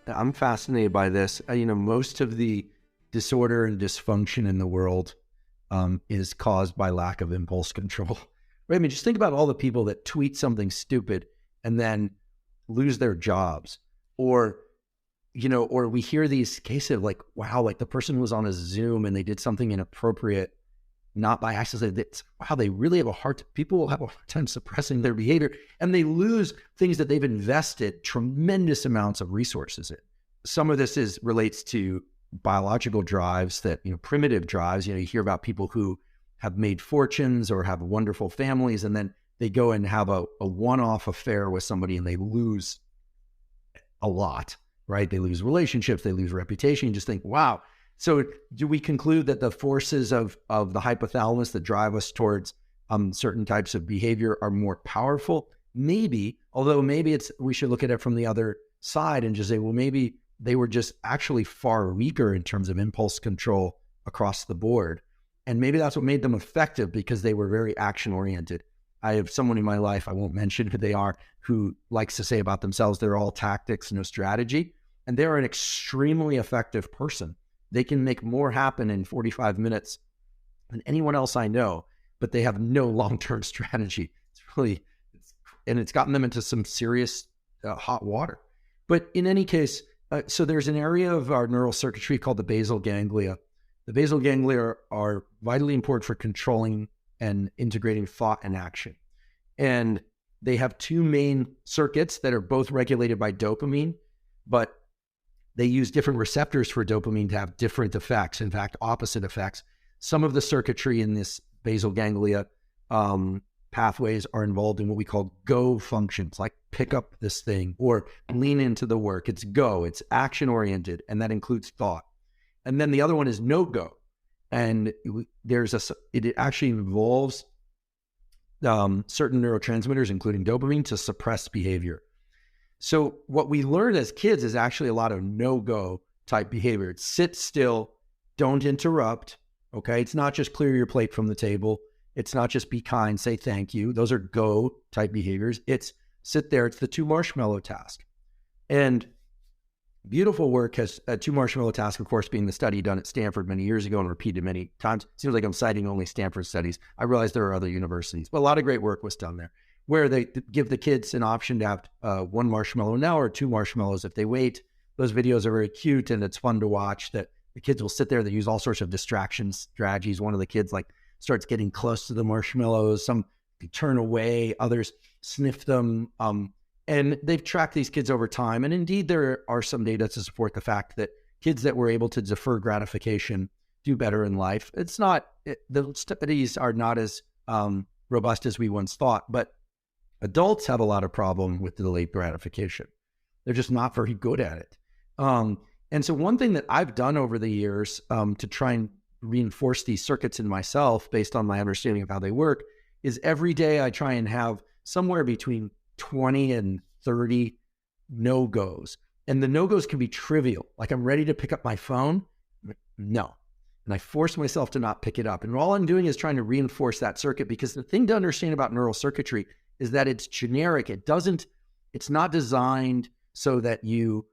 I'm fascinated by this. Most of the disorder and dysfunction in the world is caused by lack of impulse control. Right? I mean, just think about all the people that tweet something stupid and then lose their jobs, or we hear these cases of like, wow, like the person was on a Zoom and they did something inappropriate, not by accident. Wow, they really have people will have a hard time suppressing their behavior, and they lose things that they've invested tremendous amounts of resources in. Some of this relates to biological drives that, primitive drives. You hear about people who have made fortunes or have wonderful families, and then they go and have a one-off affair with somebody and they lose a lot, right? They lose relationships, they lose reputation. You just think, wow. So do we conclude that the forces of the hypothalamus that drive us towards certain types of behavior are more powerful? Maybe, although maybe we should look at it from the other side and just say, well, maybe they were just actually far weaker in terms of impulse control across the board. And maybe that's what made them effective, because they were very action-oriented. I have someone in my life, I won't mention who they are, who likes to say about themselves, they're all tactics, no strategy. And they're an extremely effective person. They can make more happen in 45 minutes than anyone else I know, but they have no long-term strategy. It's gotten them into some serious hot water. But in any case, so there's an area of our neural circuitry called the basal ganglia. The basal ganglia are vitally important for controlling and integrating thought and action. And they have two main circuits that are both regulated by dopamine, but they use different receptors for dopamine to have different effects, in fact, opposite effects. Some of the circuitry in this basal ganglia pathways are involved in what we call go functions, like pick up this thing or lean into the work. It's go, it's action-oriented, and that includes thought. And then the other one is no-go. And it actually involves certain neurotransmitters, including dopamine, to suppress behavior. So what we learn as kids is actually a lot of no-go type behavior. It's sit still, don't interrupt, okay? It's not just clear your plate from the table. It's not just be kind, say thank you. Those are go type behaviors. It's sit there. It's the 2 marshmallow task. And beautiful work has a 2 marshmallow task, of course, being the study done at Stanford many years ago and repeated many times. Seems like I'm citing only Stanford studies. I realize there are other universities, but a lot of great work was done there, where they give the kids an option to have 1 marshmallow an hour or 2 marshmallows if they wait. Those videos are very cute and it's fun to watch. That the kids will sit there. They use all sorts of distraction strategies. One of the kids starts getting close to the marshmallows. Some turn away, others sniff them. And they've tracked these kids over time. And indeed, there are some data to support the fact that kids that were able to defer gratification do better in life. The studies are not as robust as we once thought, but adults have a lot of problem with delayed gratification. They're just not very good at it. And so one thing that I've done over the years to try and reinforce these circuits in myself based on my understanding of how they work is every day I try and have somewhere between 20 and 30 no-goes. And the no-goes can be trivial. Like I'm ready to pick up my phone. No. And I force myself to not pick it up. And all I'm doing is trying to reinforce that circuit, because the thing to understand about neural circuitry is that it's generic. It's not designed so that you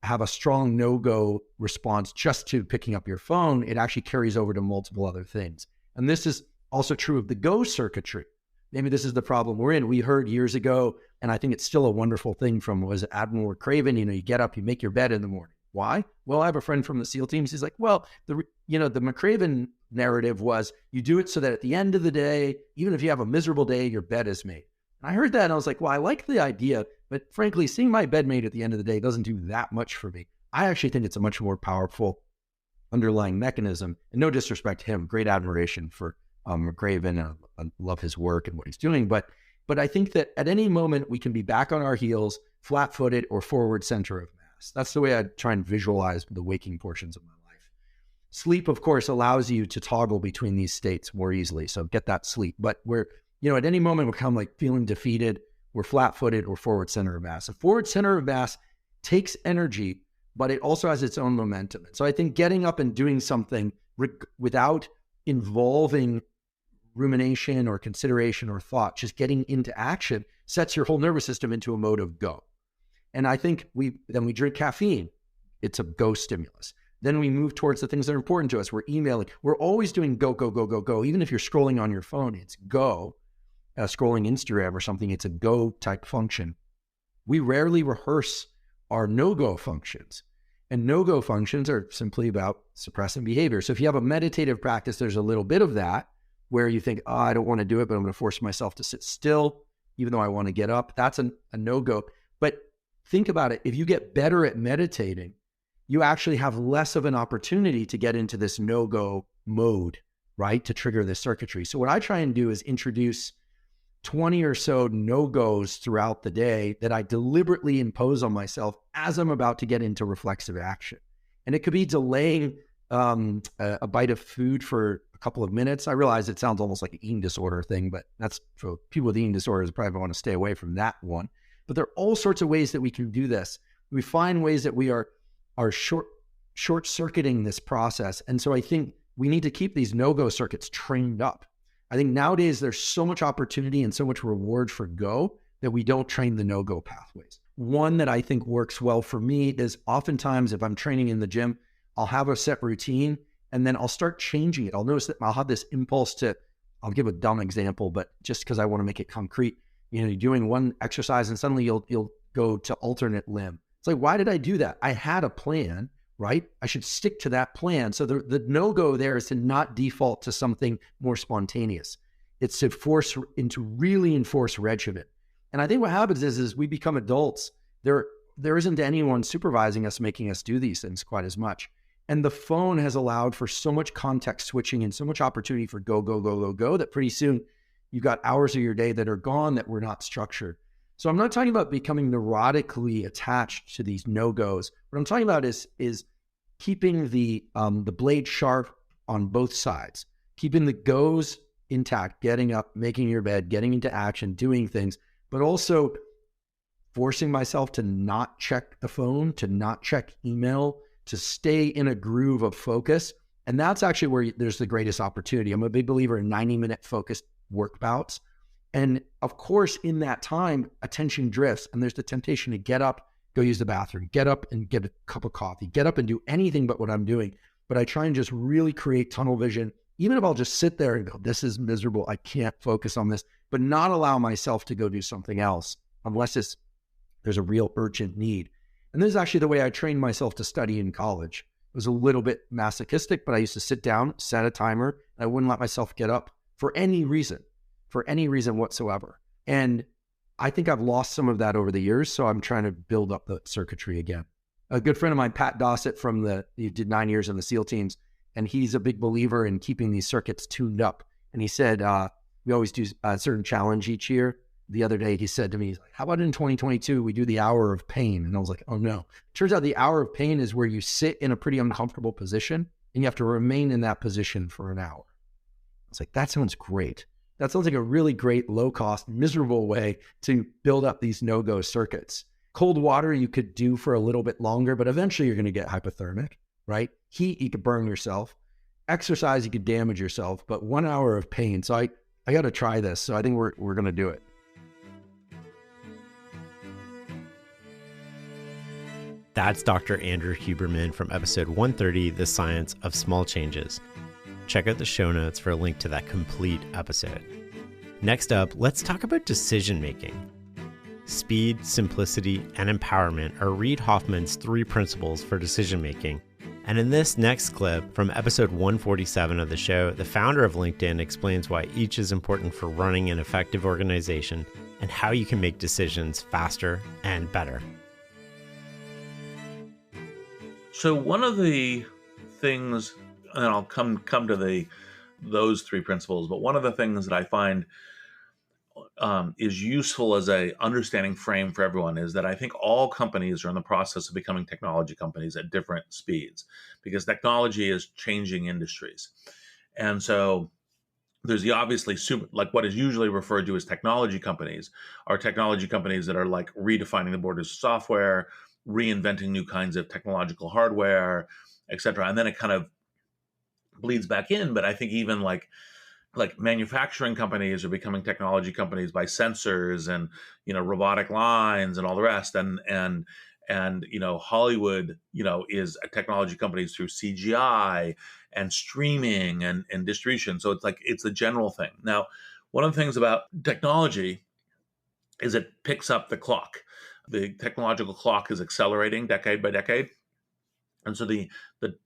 have a strong no-go response just to picking up your phone. It actually carries over to multiple other things. And this is also true of the go circuitry. Maybe this is the problem we're in. We heard years ago, and I think it's still a wonderful thing from, was it Admiral McRaven? You get up, you make your bed in the morning. Why? Well, I have a friend from the SEAL teams. He's like, well, the McRaven narrative was you do it so that at the end of the day, even if you have a miserable day, your bed is made. And I heard that and I was like, well, I like the idea, but frankly, seeing my bed made at the end of the day doesn't do that much for me. I actually think it's a much more powerful underlying mechanism. And no disrespect to him, great admiration for McRaven. I love his work and what he's doing. But I think that at any moment we can be back on our heels, flat-footed or forward center of mass. That's the way I try and visualize the waking portions of my life. Sleep, of course, allows you to toggle between these states more easily. So get that sleep. But we're, at any moment we come feeling defeated, we're flat-footed or forward center of mass. A forward center of mass takes energy, but it also has its own momentum. So I think getting up and doing something without involving rumination or consideration or thought, just getting into action, sets your whole nervous system into a mode of go. And I think we drink caffeine. It's a go stimulus. Then we move towards the things that are important to us. We're emailing. We're always doing go, go, go, go, go. Even if you're scrolling on your phone, it's go. Scrolling Instagram or something, it's a go type function. We rarely rehearse our no-go functions. And no-go functions are simply about suppressing behavior. So if you have a meditative practice, there's a little bit of that where you think, I don't want to do it, but I'm going to force myself to sit still, even though I want to get up. That's a no-go. But think about it. If you get better at meditating, you actually have less of an opportunity to get into this no-go mode, right? To trigger this circuitry. So what I try and do is introduce 20 or so no-goes throughout the day that I deliberately impose on myself as I'm about to get into reflexive action. And it could be delaying a bite of food for a couple of minutes. I realize it sounds almost like an eating disorder thing, but that's for people with eating disorders, probably want to stay away from that one. But there are all sorts of ways that we can do this. We find ways that we are short-circuiting this process. And so I think we need to keep these no-go circuits trained up. I think nowadays there's so much opportunity and so much reward for go that we don't train the no-go pathways. One that I think works well for me is oftentimes if I'm training in the gym, I'll have a set routine and then I'll start changing it. I'll notice that I'll have this impulse to I'll give a dumb example, but just because I want to make it concrete, you know, you're doing one exercise and suddenly you'll go to alternate limb. It's like, why did I do that? I had a plan, right? I should stick to that plan. So the no-go there is to not default to something more spontaneous. It's to really enforce regimen. And I think what happens is we become adults. There isn't anyone supervising us, making us do these things quite as much. And the phone has allowed for so much context switching and so much opportunity for go that pretty soon you've got hours of your day that are gone that were not structured. So I'm not talking about becoming neurotically attached to these no-goes. What I'm talking about is keeping the blade sharp on both sides, keeping the goes intact, getting up, making your bed, getting into action, doing things, but also forcing myself to not check the phone, to not check email, to stay in a groove of focus. And that's actually where there's the greatest opportunity. I'm a big believer in 90-minute focused work bouts. And of course, in that time, attention drifts and there's the temptation to get up, go use the bathroom, get up and get a cup of coffee, get up and do anything but what I'm doing. But I try and just really create tunnel vision. Even if I'll just sit there and go, this is miserable, I can't focus on this, but not allow myself to go do something else unless there's a real urgent need. And this is actually the way I trained myself to study in college. It was a little bit masochistic, but I used to sit down, set a timer, and I wouldn't let myself get up for any reason whatsoever. And I think I've lost some of that over the years, so I'm trying to build up the circuitry again. A good friend of mine, Pat Dossett, he did 9 years in the SEAL teams, and he's a big believer in keeping these circuits tuned up. And he said, we always do a certain challenge each year. The other day, he said to me, how about in 2022, we do the hour of pain? And I was like, oh no. Turns out the hour of pain is where you sit in a pretty uncomfortable position and you have to remain in that position for an hour. I was like, that sounds great. That sounds like a really great, low cost, miserable way to build up these no-go circuits. Cold water you could do for a little bit longer, but eventually you're going to get hypothermic, right? Heat, you could burn yourself. Exercise, you could damage yourself, but 1 hour of pain. So I got to try this. So I think we're going to do it. That's Dr. Andrew Huberman from episode 130, The Science of Small Changes. Check out the show notes for a link to that complete episode. Next up, let's talk about decision making. Speed, simplicity, and empowerment are Reid Hoffman's 3 principles for decision making. And in this next clip from episode 147 of the show, the founder of LinkedIn explains why each is important for running an effective organization and how you can make decisions faster and better. So one of the things, and I'll come to those 3 principles, but one of the things that I find is useful as a understanding frame for everyone is that I think all companies are in the process of becoming technology companies at different speeds because technology is changing industries. And so there's the obviously like what is usually referred to as technology companies are technology companies that are like redefining the borders of software, reinventing new kinds of technological hardware, et cetera. And then it kind of bleeds back in. But I think even like manufacturing companies are becoming technology companies by sensors and, robotic lines and all the rest. And Hollywood, is a technology companies through CGI and streaming and distribution. So it's a general thing. Now, one of the things about technology is it picks up the clock. The technological clock is accelerating decade by decade. And so the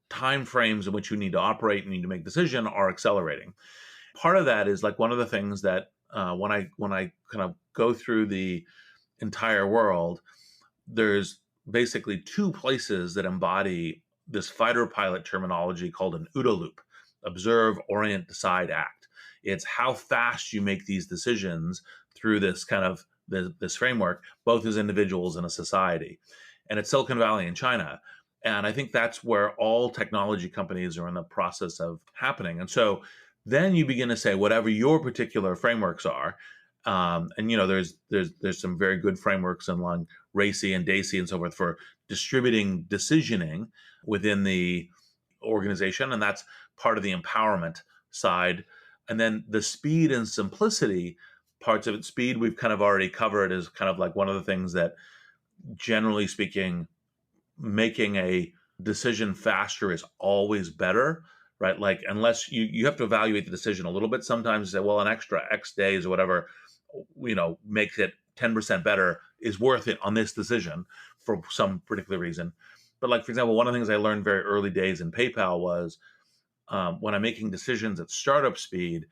time frames in which you need to operate and need to make decision are accelerating. Part of that is like one of the things that when I kind of go through the entire world, there's basically 2 places that embody this fighter pilot terminology called an OODA loop: observe, orient, decide, act. It's how fast you make these decisions through this kind of this framework, both as individuals and a society. And it's Silicon Valley in China. And I think that's where all technology companies are in the process of happening. And so then you begin to say whatever your particular frameworks are. There's some very good frameworks in like RACI and DACI and so forth for distributing decisioning within the organization. And that's part of the empowerment side. And then the speed and simplicity parts of it. Speed, we've kind of already covered as kind of like one of the things that, generally speaking, making a decision faster is always better right? Like, unless you have to evaluate the decision a little bit. Sometimes you say, well, an extra X days or whatever, makes it 10% better, is worth it on this decision for some particular reason. But like, for example, one of the things I learned very early days in PayPal was when I'm making decisions at startup speed,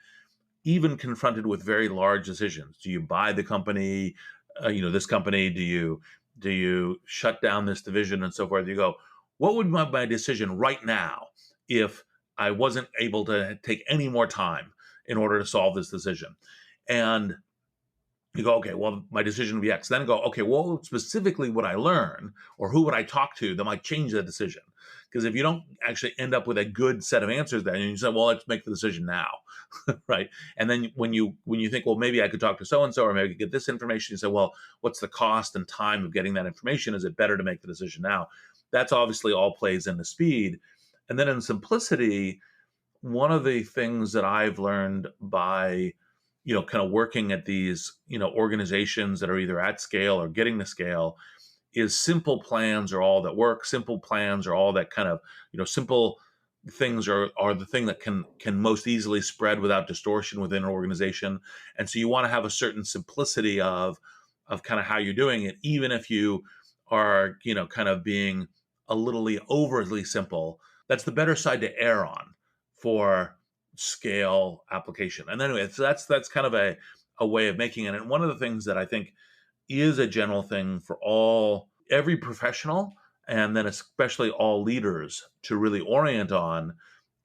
even confronted with very large decisions. Do you buy the company, this company? Do you shut down this division and so forth? You go, what would my decision right now if I wasn't able to take any more time in order to solve this decision? And you go, okay, well, my decision would be X. Then go, okay, well, specifically would I learn, or who would I talk to that might change the decision? Because if you don't actually end up with a good set of answers, then you say, well, let's make the decision now, right? And then when you think, well, maybe I could talk to so and so, or maybe I could get this information, you say, well, what's the cost and time of getting that information? Is it better to make the decision now? That's obviously all plays into speed. And then in simplicity, one of the things that I've learned by kind of working at these, organizations that are either at scale or getting to scale, is simple plans are all that work. Simple plans are all that kind of, simple things are the thing that can most easily spread without distortion within an organization. And so you want to have a certain simplicity of kind of how you're doing it, even if you are, kind of being a little overly simple. That's the better side to err on for scale application. And anyway, so that's kind of a way of making it. And one of the things that I think is a general thing for every professional, and then especially all leaders, to really orient on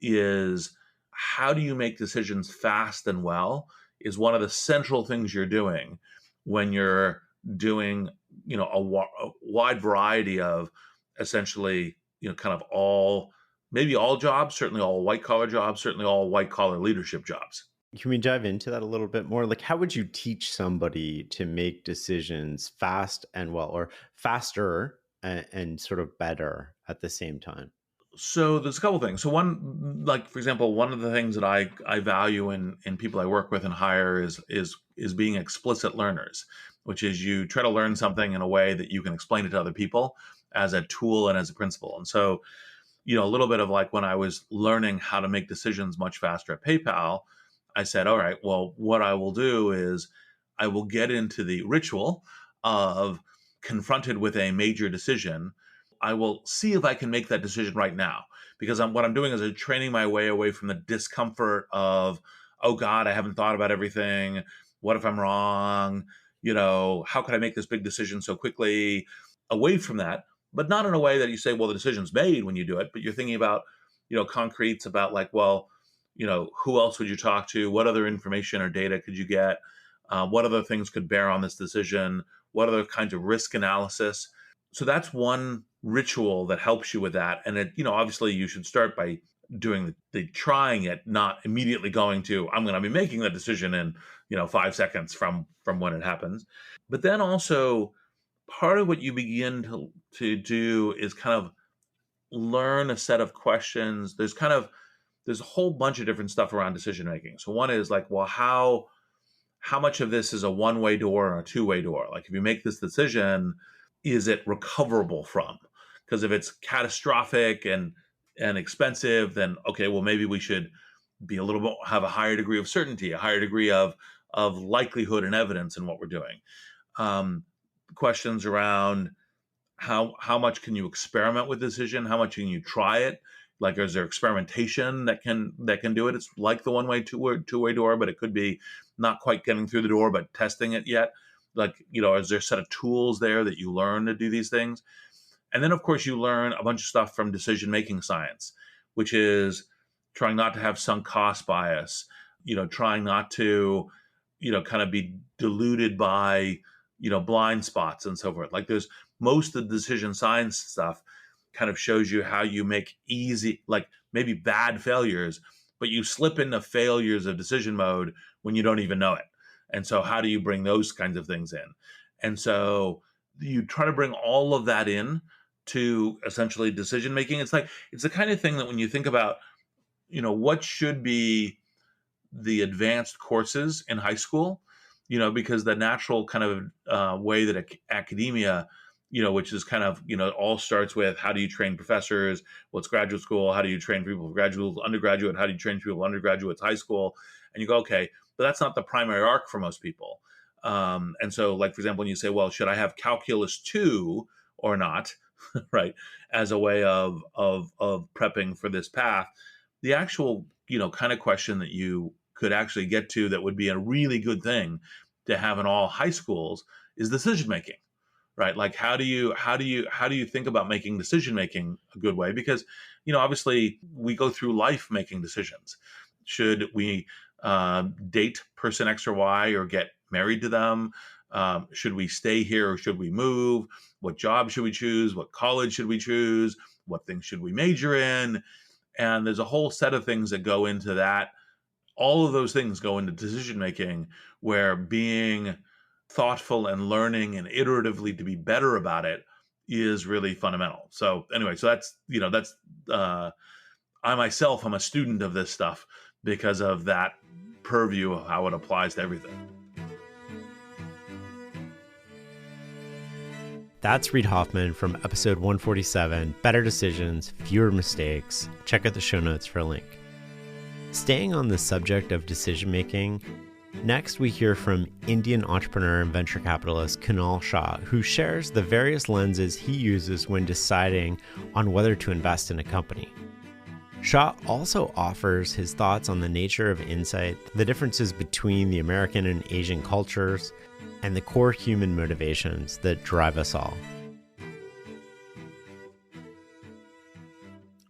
is, how do you make decisions fast and well, is one of the central things you're doing when you're doing, a wide variety of essentially, kind of maybe all jobs, certainly all white collar jobs, certainly all white collar leadership jobs. Can we dive into that a little bit more? Like, how would you teach somebody to make decisions fast and well, or faster and sort of better at the same time? So there's a couple things. So one, like, for example, one of the things that I value in people I work with and hire is being explicit learners, which is you try to learn something in a way that you can explain it to other people as a tool and as a principle. And so, a little bit of like when I was learning how to make decisions much faster at PayPal, I said, all right, well, what I will do is I will get into the ritual of, confronted with a major decision, I will see if I can make that decision right now. Because what I'm doing is I'm training my way away from the discomfort of, oh God, I haven't thought about everything. What if I'm wrong? How could I make this big decision so quickly? Away from that, but not in a way that you say, well, the decision's made when you do it, but you're thinking about, concretes about like, well, who else would you talk to? What other information or data could you get? What other things could bear on this decision? What other kinds of risk analysis? So that's one ritual that helps you with that. And it, obviously you should start by doing the trying it, not immediately going to, I'm going to be making the decision in, 5 seconds from when it happens. But then also part of what you begin to do is kind of learn a set of questions. There's a whole bunch of different stuff around decision making. So one is like, well, how much of this is a one-way door or a two-way door? Like, if you make this decision, is it recoverable from? Because if it's catastrophic and expensive, then okay, well, maybe we should be have a higher degree of certainty, a higher degree of likelihood and evidence in what we're doing. Questions around how much can you experiment with decision? How much can you try it? Like, is there experimentation that can do it? It's like the one-way, two-way door, but it could be not quite getting through the door, but testing it yet. Like, is there a set of tools there that you learn to do these things? And then, of course, you learn a bunch of stuff from decision-making science, which is trying not to have sunk cost bias, trying not to, kind of be deluded by, blind spots and so forth. Like, there's most of the decision science stuff kind of shows you how you make easy, like maybe bad failures, but you slip into failures of decision mode when you don't even know it. And so how do you bring those kinds of things in? And so you try to bring all of that in to essentially decision making. It's the kind of thing that when you think about, what should be the advanced courses in high school, because the natural kind of way that academia which is kind of, it all starts with how do you train professors? What's graduate school? How do you train people for graduate, undergraduate? How do you train people for undergraduate, high school? And you go, okay, but that's not the primary arc for most people. And so, like, for example, when you say, well, should I have calculus 2 or not, right, as a way of prepping for this path, the actual, kind of question that you could actually get to that would be a really good thing to have in all high schools is decision making, right? Like, how do you think about making decision making a good way? Because, obviously we go through life making decisions. Should we date person X or Y or get married to them? Should we stay here or should we move? What job should we choose? What college should we choose? What things should we major in? And there's a whole set of things that go into that. All of those things go into decision making, where being thoughtful and learning and iteratively to be better about it is really fundamental. So anyway, so that's I myself am a student of this stuff because of that purview of how it applies to everything. That's Reid Hoffman from episode 147, Better Decisions, Fewer Mistakes. Check out the show notes for a link. Staying on the subject of decision making, next we hear from Indian entrepreneur and venture capitalist Kunal Shah, who shares the various lenses he uses when deciding on whether to invest in a company. Shah also offers his thoughts on the nature of insight, the differences between the American and Asian cultures, and the core human motivations that drive us all.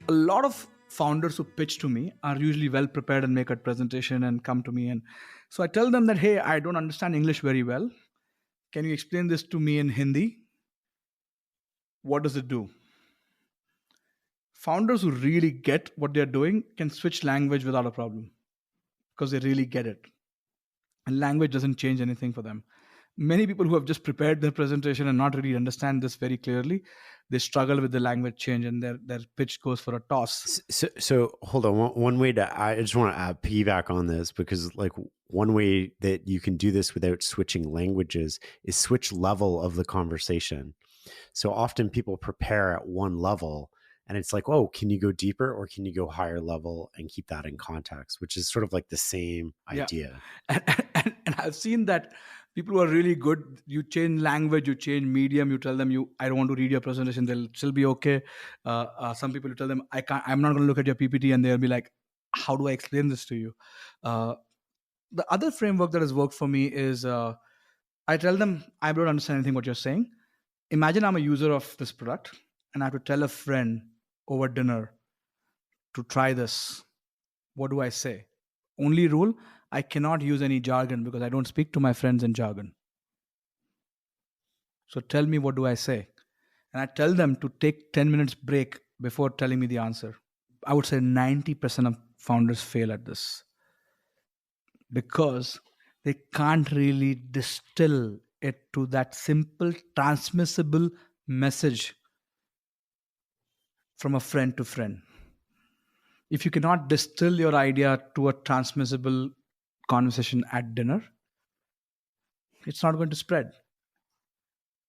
A lot of founders who pitch to me are usually well prepared and make a presentation and come to me. And so I tell them that, hey, I don't understand English very well. Can you explain this to me in Hindi? What does it do? Founders who really get what they're doing can switch language without a problem because they really get it. And language doesn't change anything for them. Many people who have just prepared their presentation and not really understand this very clearly, they struggle with the language change and their pitch goes for a toss. So hold on. One way I just want to piggyback on this, because like one way that you can do this without switching languages is switch level of the conversation. So often people prepare at one level and it's like, oh, can you go deeper or can you go higher level and keep that in context, which is sort of like the same idea. And I've seen that people who are really good, you change language, you change medium, you tell them I don't want to read your presentation, they'll still be okay. Some people, you tell them, I'm not going to look at your PPT, and they'll be like, how do I explain this to you? The other framework that has worked for me is I tell them, I don't understand anything what you're saying. Imagine I'm a user of this product and I have to tell a friend over dinner to try this. What do I say? Only rule, I cannot use any jargon because I don't speak to my friends in jargon. So tell me, what do I say? And I tell them to take 10 minutes break before telling me the answer. I would say 90% of founders fail at this because they can't really distill it to that simple, transmissible message from a friend to friend. If you cannot distill your idea to a transmissible conversation at dinner, it's not going to spread.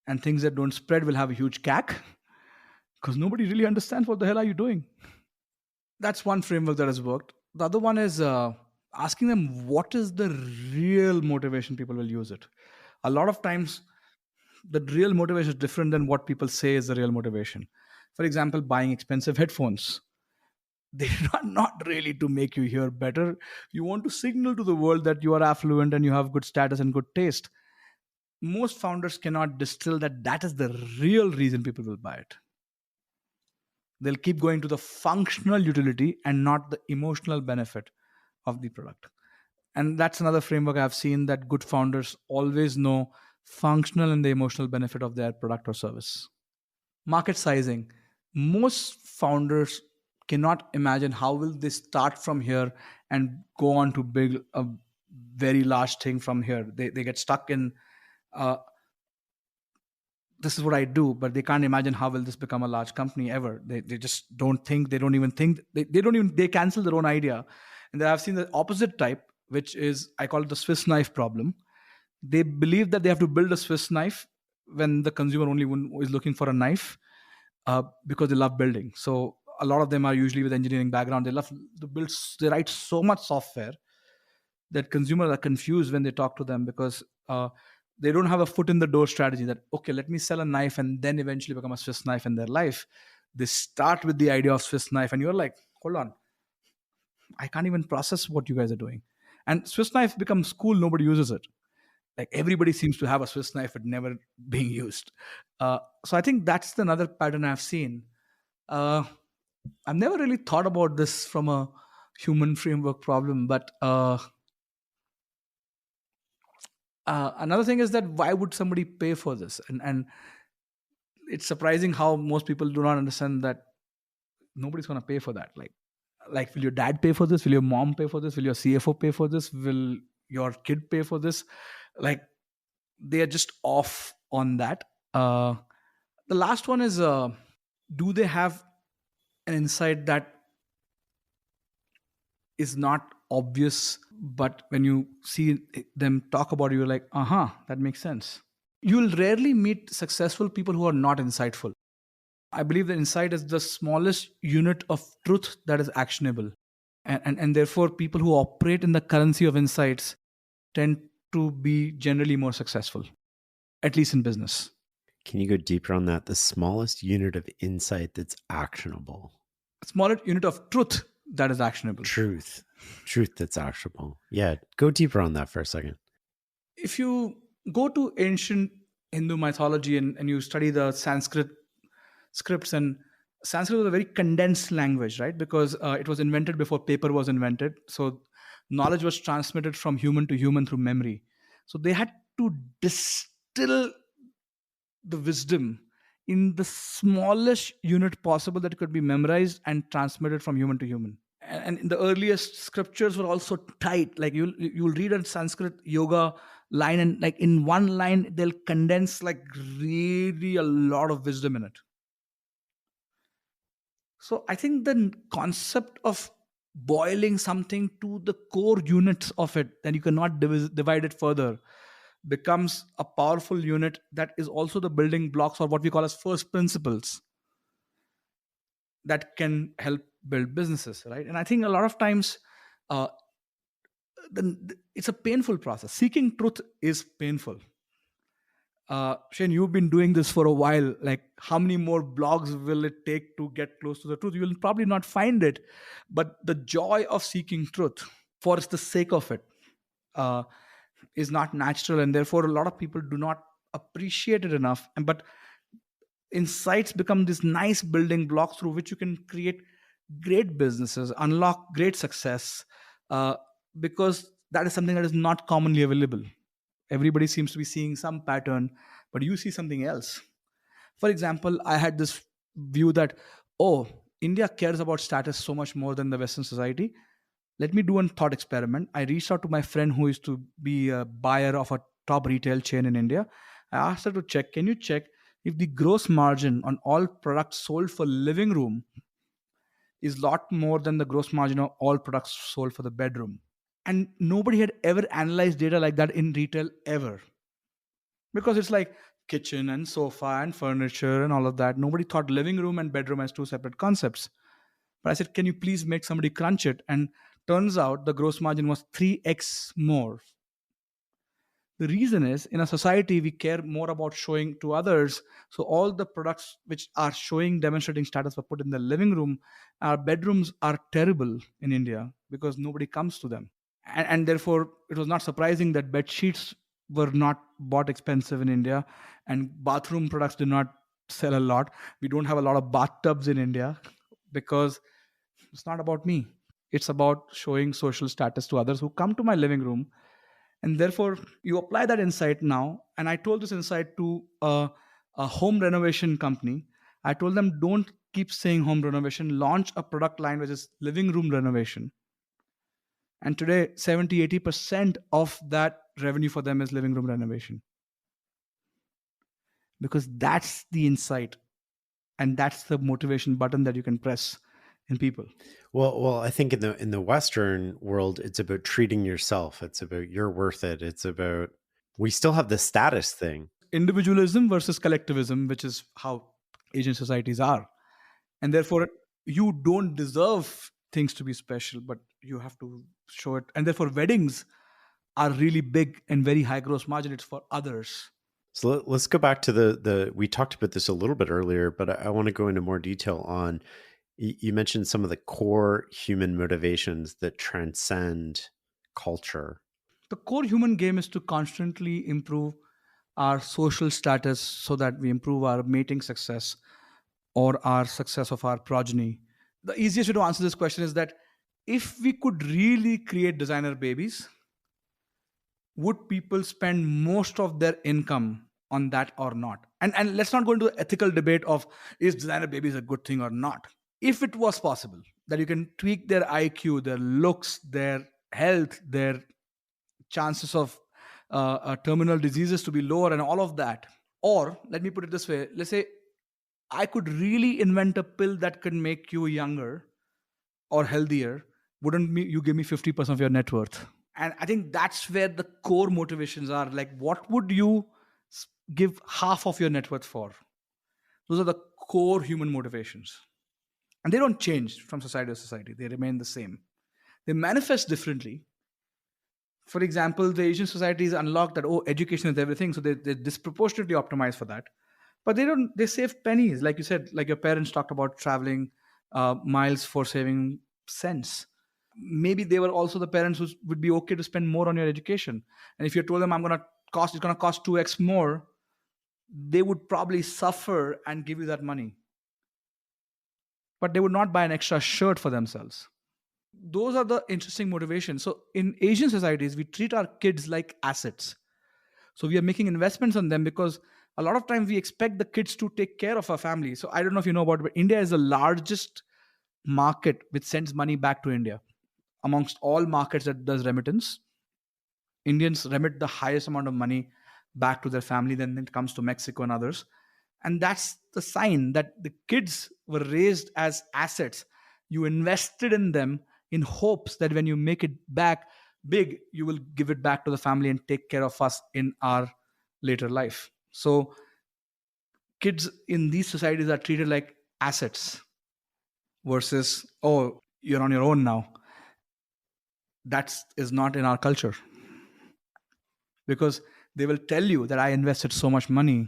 And things that don't spread will have a huge CAC because nobody really understands what the hell are you doing. That's one framework that has worked. The other one is asking them what is the real motivation people will use it. A lot of times, the real motivation is different than what people say is the real motivation. For example, buying expensive headphones. They are not really to make you hear better. You want to signal to the world that you are affluent and you have good status and good taste. Most founders cannot distill that is the real reason people will buy it. They'll keep going to the functional utility and not the emotional benefit of the product. And that's another framework I've seen, that good founders always know functional and the emotional benefit of their product or service. Market sizing. Most founders cannot imagine how will they start from here and go on to build a very large thing from here. They get stuck in this is what I do, but they can't imagine how will this become a large company ever. They just don't think, they don't even think, they cancel their own idea. And then I've seen the opposite type, which is, I call it the Swiss knife problem. They believe that they have to build a Swiss knife when the consumer only is looking for a knife because they love building. So a lot of them are usually with engineering background. They love to build. They write so much software that consumers are confused when they talk to them because they don't have a foot in the door strategy that, okay, let me sell a knife and then eventually become a Swiss knife in their life. They start with the idea of Swiss knife and you're like, hold on, I can't even process what you guys are doing. And Swiss knife becomes cool. Nobody uses it. Like everybody seems to have a Swiss knife, but never being used. So I think that's another pattern I've seen. I've never really thought about this from a human framework problem, but another thing is that why would somebody pay for this? And it's surprising how most people do not understand that nobody's going to pay for that. Like, will your dad pay for this? Will your mom pay for this? Will your CFO pay for this? Will your kid pay for this? Like, they are just off on that. The last one is, do they have an insight that is not obvious, but when you see them talk about it, you're like, that makes sense. You'll rarely meet successful people who are not insightful. I believe that insight is the smallest unit of truth that is actionable. And therefore, people who operate in the currency of insights tend to be generally more successful, at least in business. Can you go deeper on that? The smallest unit of insight that's actionable. Smallest unit of truth that is actionable. Truth that's actionable. Yeah, go deeper on that for a second. If you go to ancient Hindu mythology and you study the Sanskrit scripts, and Sanskrit was a very condensed language, right? Because it was invented before paper was invented. So knowledge was transmitted from human to human through memory. So they had to distill the wisdom in the smallest unit possible that could be memorized and transmitted from human to human. And in the earliest scriptures were also tight. Like you'll read a Sanskrit yoga line, and like in one line they'll condense like really a lot of wisdom in it. So I think the concept of boiling something to the core units of it, then you cannot divide it further, becomes a powerful unit that is also the building blocks, or what we call as first principles, that can help build businesses, right? And I think a lot of times it's a painful process. Seeking truth is painful. Shane, you've been doing this for a while. Like, how many more blogs will it take to get close to the truth? You will probably not find it, but the joy of seeking truth for the sake of it is not natural, and therefore a lot of people do not appreciate it enough. But insights become this nice building blocks through which you can create great businesses, unlock great success, because that is something that is not commonly available. Everybody seems to be seeing some pattern, but you see something else. For example, I had this view that, India cares about status so much more than the Western society. Let me do a thought experiment. I reached out to my friend who used to be a buyer of a top retail chain in India. I asked her to check, can you check if the gross margin on all products sold for living room is a lot more than the gross margin of all products sold for the bedroom? And nobody had ever analyzed data like that in retail ever. Because it's like kitchen and sofa and furniture and all of that. Nobody thought living room and bedroom as two separate concepts. But I said, can you please make somebody crunch it? And turns out the gross margin was 3x more. The reason is, in a society, we care more about showing to others. So all the products which are demonstrating status were put in the living room. Our bedrooms are terrible in India because nobody comes to them. And therefore, it was not surprising that bed sheets were not bought expensive in India, and bathroom products did not sell a lot. We don't have a lot of bathtubs in India because it's not about me. It's about showing social status to others who come to my living room. And therefore, you apply that insight now. And I told this insight to a home renovation company. I told them, don't keep saying home renovation. Launch a product line which is living room renovation. And today, 70-80% of that revenue for them is living room renovation. Because that's the insight. And that's the motivation button that you can press in people. Well, I think in the Western world, it's about treating yourself. It's about you're worth it. It's about, we still have the status thing. individualism versus collectivism, which is how Asian societies are. And therefore, you don't deserve things to be special, but you have to show it. And therefore, weddings are really big and very high gross margin. It's for others. So let's go back to the we talked about this a little bit earlier, but I want to go into more detail on, you mentioned some of the core human motivations that transcend culture. The core human game is to constantly improve our social status so that we improve our mating success or our success of our progeny. The easiest way to answer this question is that if we could really create designer babies, would people spend most of their income on that or not? And let's not go into the ethical debate of is designer babies a good thing or not. If it was possible that you can tweak their IQ, their looks, their health, their chances of terminal diseases to be lower and all of that, or let me put it this way, let's say I could really invent a pill that could make you younger or healthier, wouldn't you give me 50% of your net worth? And I think that's where the core motivations are. Like, what would you give half of your net worth for? Those are the core human motivations. And they don't change from society to society. They remain the same. They manifest differently. For example, the Asian societies unlock that, education is everything. So they disproportionately optimize for that. But they save pennies. Like you said, like your parents talked about traveling miles for saving cents. Maybe they were also the parents who would be okay to spend more on your education. And if you told them it's going to cost 2x more, they would probably suffer and give you that money. But they would not buy an extra shirt for themselves. Those are the interesting motivations. So in Asian societies, we treat our kids like assets. So we are making investments on them because a lot of times we expect the kids to take care of our family. So I don't know if you know about it, but India is the largest market which sends money back to India. Amongst all markets that does remittance, Indians remit the highest amount of money back to their family. Then it comes to Mexico and others. And that's the sign that the kids were raised as assets. You invested in them in hopes that when you make it back big, you will give it back to the family and take care of us in our later life. So kids in these societies are treated like assets versus, you're on your own now. That is not in our culture. Because they will tell you that I invested so much money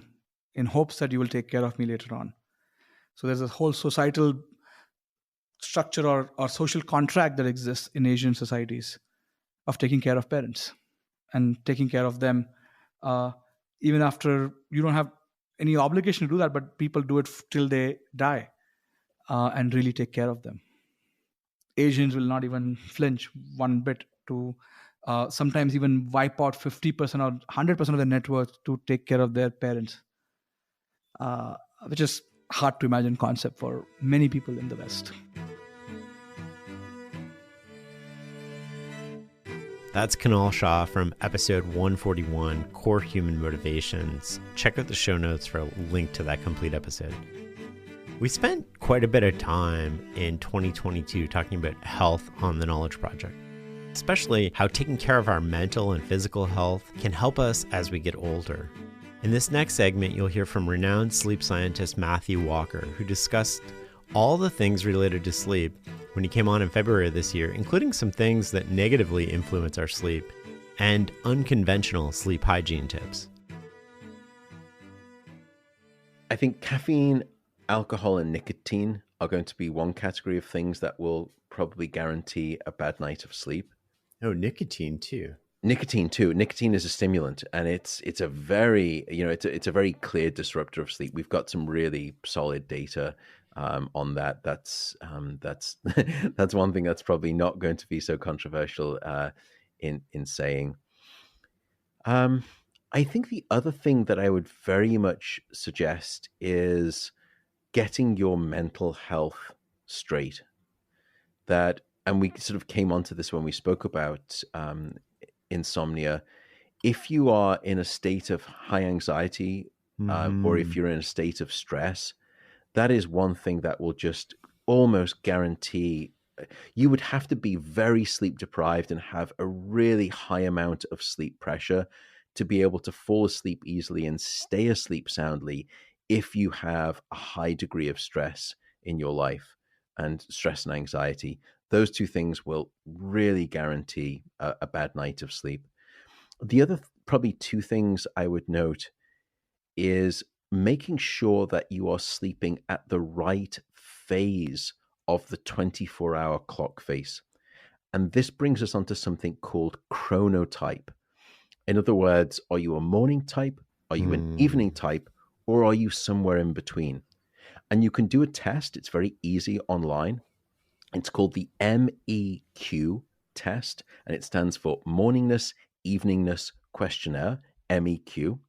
in hopes that you will take care of me later on. So there's a whole societal structure or social contract that exists in Asian societies of taking care of parents and taking care of them even after you don't have any obligation to do that, but people do it till they die and really take care of them. Asians will not even flinch one bit to sometimes even wipe out 50% or 100% of their net worth to take care of their parents, which is hard to imagine concept for many people in the West. That's Kunal Shah from episode 141, Core Human Motivations. Check out the show notes for a link to that complete episode. We spent quite a bit of time in 2022 talking about health on the Knowledge Project, especially how taking care of our mental and physical health can help us as we get older. In this next segment, you'll hear from renowned sleep scientist Matthew Walker, who discussed all the things related to sleep when he came on in February of this year, including some things that negatively influence our sleep and unconventional sleep hygiene tips. I think caffeine, alcohol, and nicotine are going to be one category of things that will probably guarantee a bad night of sleep. Oh, nicotine too. Nicotine too. Nicotine is a stimulant, and it's a very it's a very clear disruptor of sleep. We've got some really solid data on that. That's that's one thing that's probably not going to be so controversial in saying. I think the other thing that I would very much suggest is getting your mental health straight. And we sort of came onto this when we spoke about insomnia. If you are in a state of high anxiety, or if you're in a state of stress, that is one thing that will just almost guarantee you would have to be very sleep deprived and have a really high amount of sleep pressure to be able to fall asleep easily and stay asleep soundly if you have a high degree of stress in your life, and stress and anxiety. Those two things will really guarantee a bad night of sleep. The other probably two things I would note is making sure that you are sleeping at the right phase of the 24-hour clock face. And this brings us onto something called chronotype. In other words, are you a morning type? Are you an evening type? Or are you somewhere in between? And you can do a test. It's very easy online. It's called the MEQ test, and it stands for Morningness, Eveningness Questionnaire, MEQ.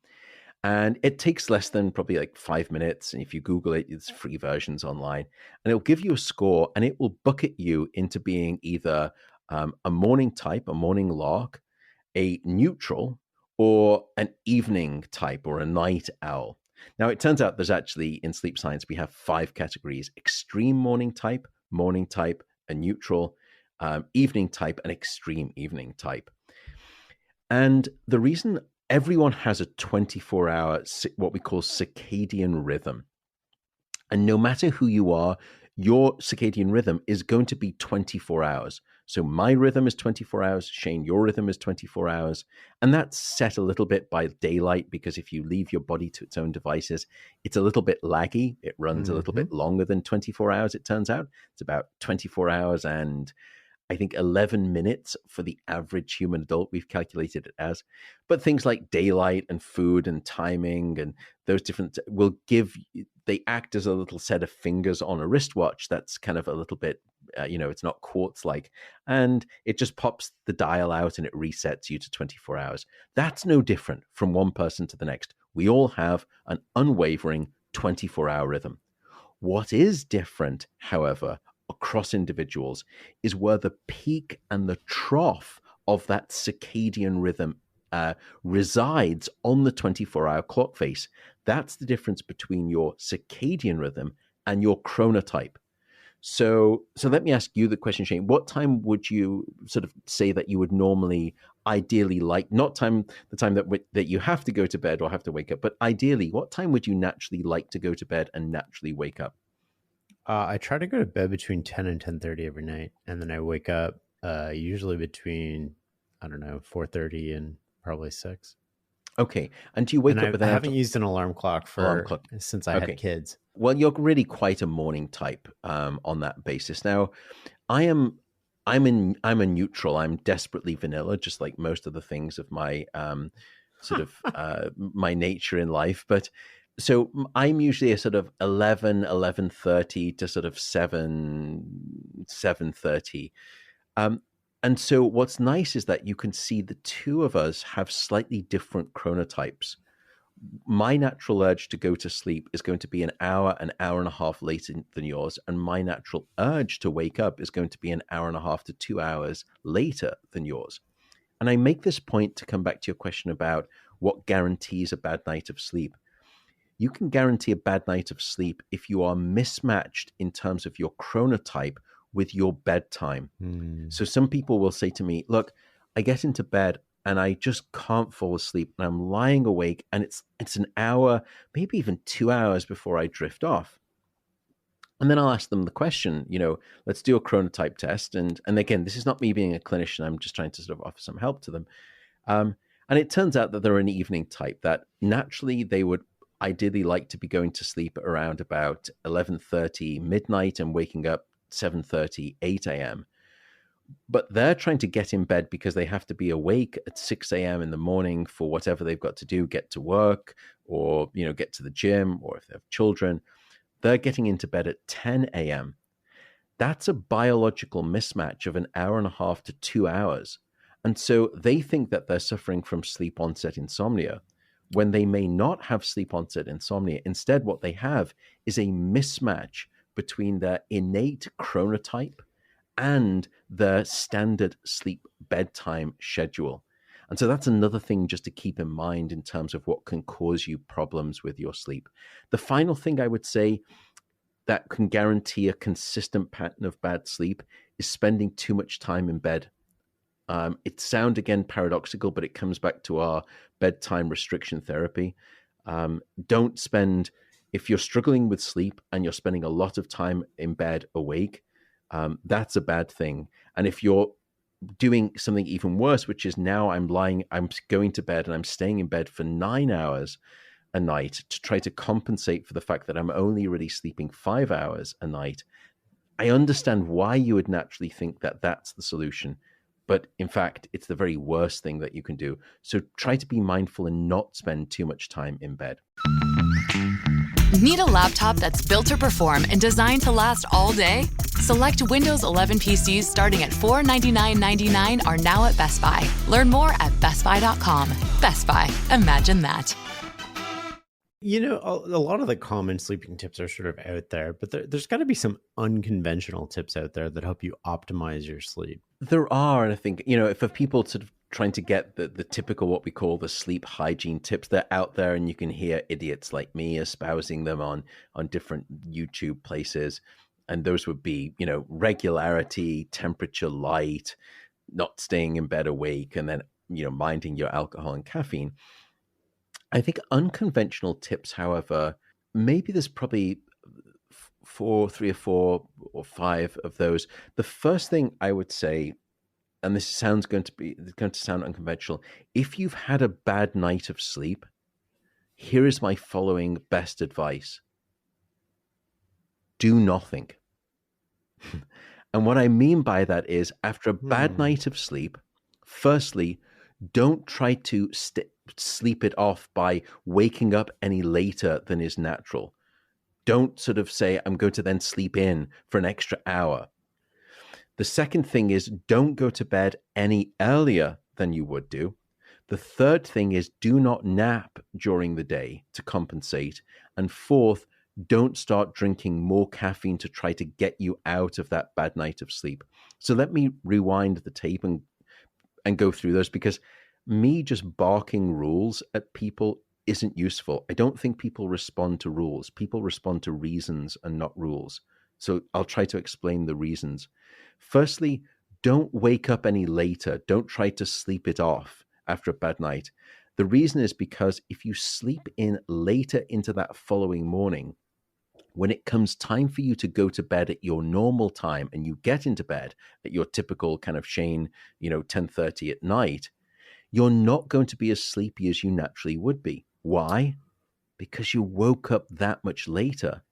And it takes less than probably like 5 minutes. And if you Google it, it's free versions online. And it'll give you a score, and it will bucket you into being either a morning type, a morning lark, a neutral, or an evening type or a night owl. Now, it turns out there's actually, in sleep science, we have 5 categories: extreme morning type, a neutral, evening type, and extreme evening type. And the reason everyone has a 24-hour, what we call circadian rhythm. And no matter who you are, your circadian rhythm is going to be 24 hours. So my rhythm is 24 hours. Shane, your rhythm is 24 hours. And that's set a little bit by daylight, because if you leave your body to its own devices, it's a little bit laggy. It runs a little bit longer than 24 hours, it turns out. It's about 24 hours and I think 11 minutes for the average human adult, we've calculated it as. But things like daylight and food and timing and those different will give, they act as a little set of fingers on a wristwatch that's kind of a little bit, it's not quartz-like. And it just pops the dial out and it resets you to 24 hours. That's no different from one person to the next. We all have an unwavering 24-hour rhythm. What is different, however, across individuals is where the peak and the trough of that circadian rhythm resides on the 24-hour clock face. That's the difference between your circadian rhythm and your chronotype. So let me ask you the question, Shane. What time would you sort of say that you would normally, ideally like, not the time that you have to go to bed or have to wake up, but ideally, what time would you naturally like to go to bed and naturally wake up? I try to go to bed between 10 and 10:30 every night, and then I wake up usually between, 4:30 and probably 6. Okay, and do you wake up? I haven't used an alarm clock since I had kids. Well, you're really quite a morning type on that basis. Now, I'm a neutral. I'm desperately vanilla, just like most of the things of my my nature in life, but. So I'm usually a sort of 11:30 to sort of 7:30. And so what's nice is that you can see the two of us have slightly different chronotypes. My natural urge to go to sleep is going to be an hour and a half later than yours. And my natural urge to wake up is going to be an hour and a half to 2 hours later than yours. And I make this point to come back to your question about what guarantees a bad night of sleep. You can guarantee a bad night of sleep if you are mismatched in terms of your chronotype with your bedtime. So some people will say to me, look, I get into bed and I just can't fall asleep, and I'm lying awake, and it's an hour, maybe even 2 hours before I drift off. And then I'll ask them the question, let's do a chronotype test. And again, this is not me being a clinician. I'm just trying to sort of offer some help to them. And it turns out that they're an evening type, that naturally they would ideally like to be going to sleep around about 11:30 midnight and waking up 7:30, 8 a.m. But they're trying to get in bed because they have to be awake at 6 a.m. in the morning for whatever they've got to do, get to work or, get to the gym, or if they have children, they're getting into bed at 10 a.m. That's a biological mismatch of an hour and a half to 2 hours. And so they think that they're suffering from sleep onset insomnia, when they may not have sleep onset insomnia. Instead, what they have is a mismatch between their innate chronotype and their standard sleep bedtime schedule. And so that's another thing just to keep in mind in terms of what can cause you problems with your sleep. The final thing I would say that can guarantee a consistent pattern of bad sleep is spending too much time in bed It sounds, again, paradoxical, but it comes back to our bedtime restriction therapy. Don't spend, if you're struggling with sleep and you're spending a lot of time in bed awake, that's a bad thing. And if you're doing something even worse, which is now I'm going to bed and I'm staying in bed for 9 hours a night to try to compensate for the fact that I'm only really sleeping 5 hours a night, I understand why you would naturally think that that's the solution. But in fact, it's the very worst thing that you can do. So try to be mindful and not spend too much time in bed. Need a laptop that's built to perform and designed to last all day? Select Windows 11 PCs starting at $499.99 are now at Best Buy. Learn more at bestbuy.com. Best Buy. Imagine that. You know, a lot of the common sleeping tips are sort of out there, but there's got to be some unconventional tips out there that help you optimize your sleep. There are, and I think, you know, for people sort of trying to get the typical, what we call the sleep hygiene tips, they're out there, and you can hear idiots like me espousing them on different YouTube places. And those would be, you know, regularity, temperature, light, not staying in bed awake, and then, you know, minding your alcohol and caffeine. I think unconventional tips, however, maybe there's probably 3 or 4 or 5 of those. The first thing I would say, and this sounds going to sound unconventional, if you've had a bad night of sleep, here is my following best advice. Do nothing. And what I mean by that is, after a bad night of sleep, firstly, don't try to sleep it off by waking up any later than is natural. Don't sort of say, I'm going to then sleep in for an extra hour. The second thing is, don't go to bed any earlier than you would do. The third thing is, do not nap during the day to compensate. And fourth, don't start drinking more caffeine to try to get you out of that bad night of sleep. So let me rewind the tape and go through those, because me just barking rules at people isn't useful. I don't think people respond to rules. People respond to reasons and not rules. So I'll try to explain the reasons. Firstly, don't wake up any later. Don't try to sleep it off after a bad night. The reason is because if you sleep in later into that following morning, when it comes time for you to go to bed at your normal time, and you get into bed at your typical kind of Shane, 10:30 at night, you're not going to be as sleepy as you naturally would be. Why? Because you woke up that much later.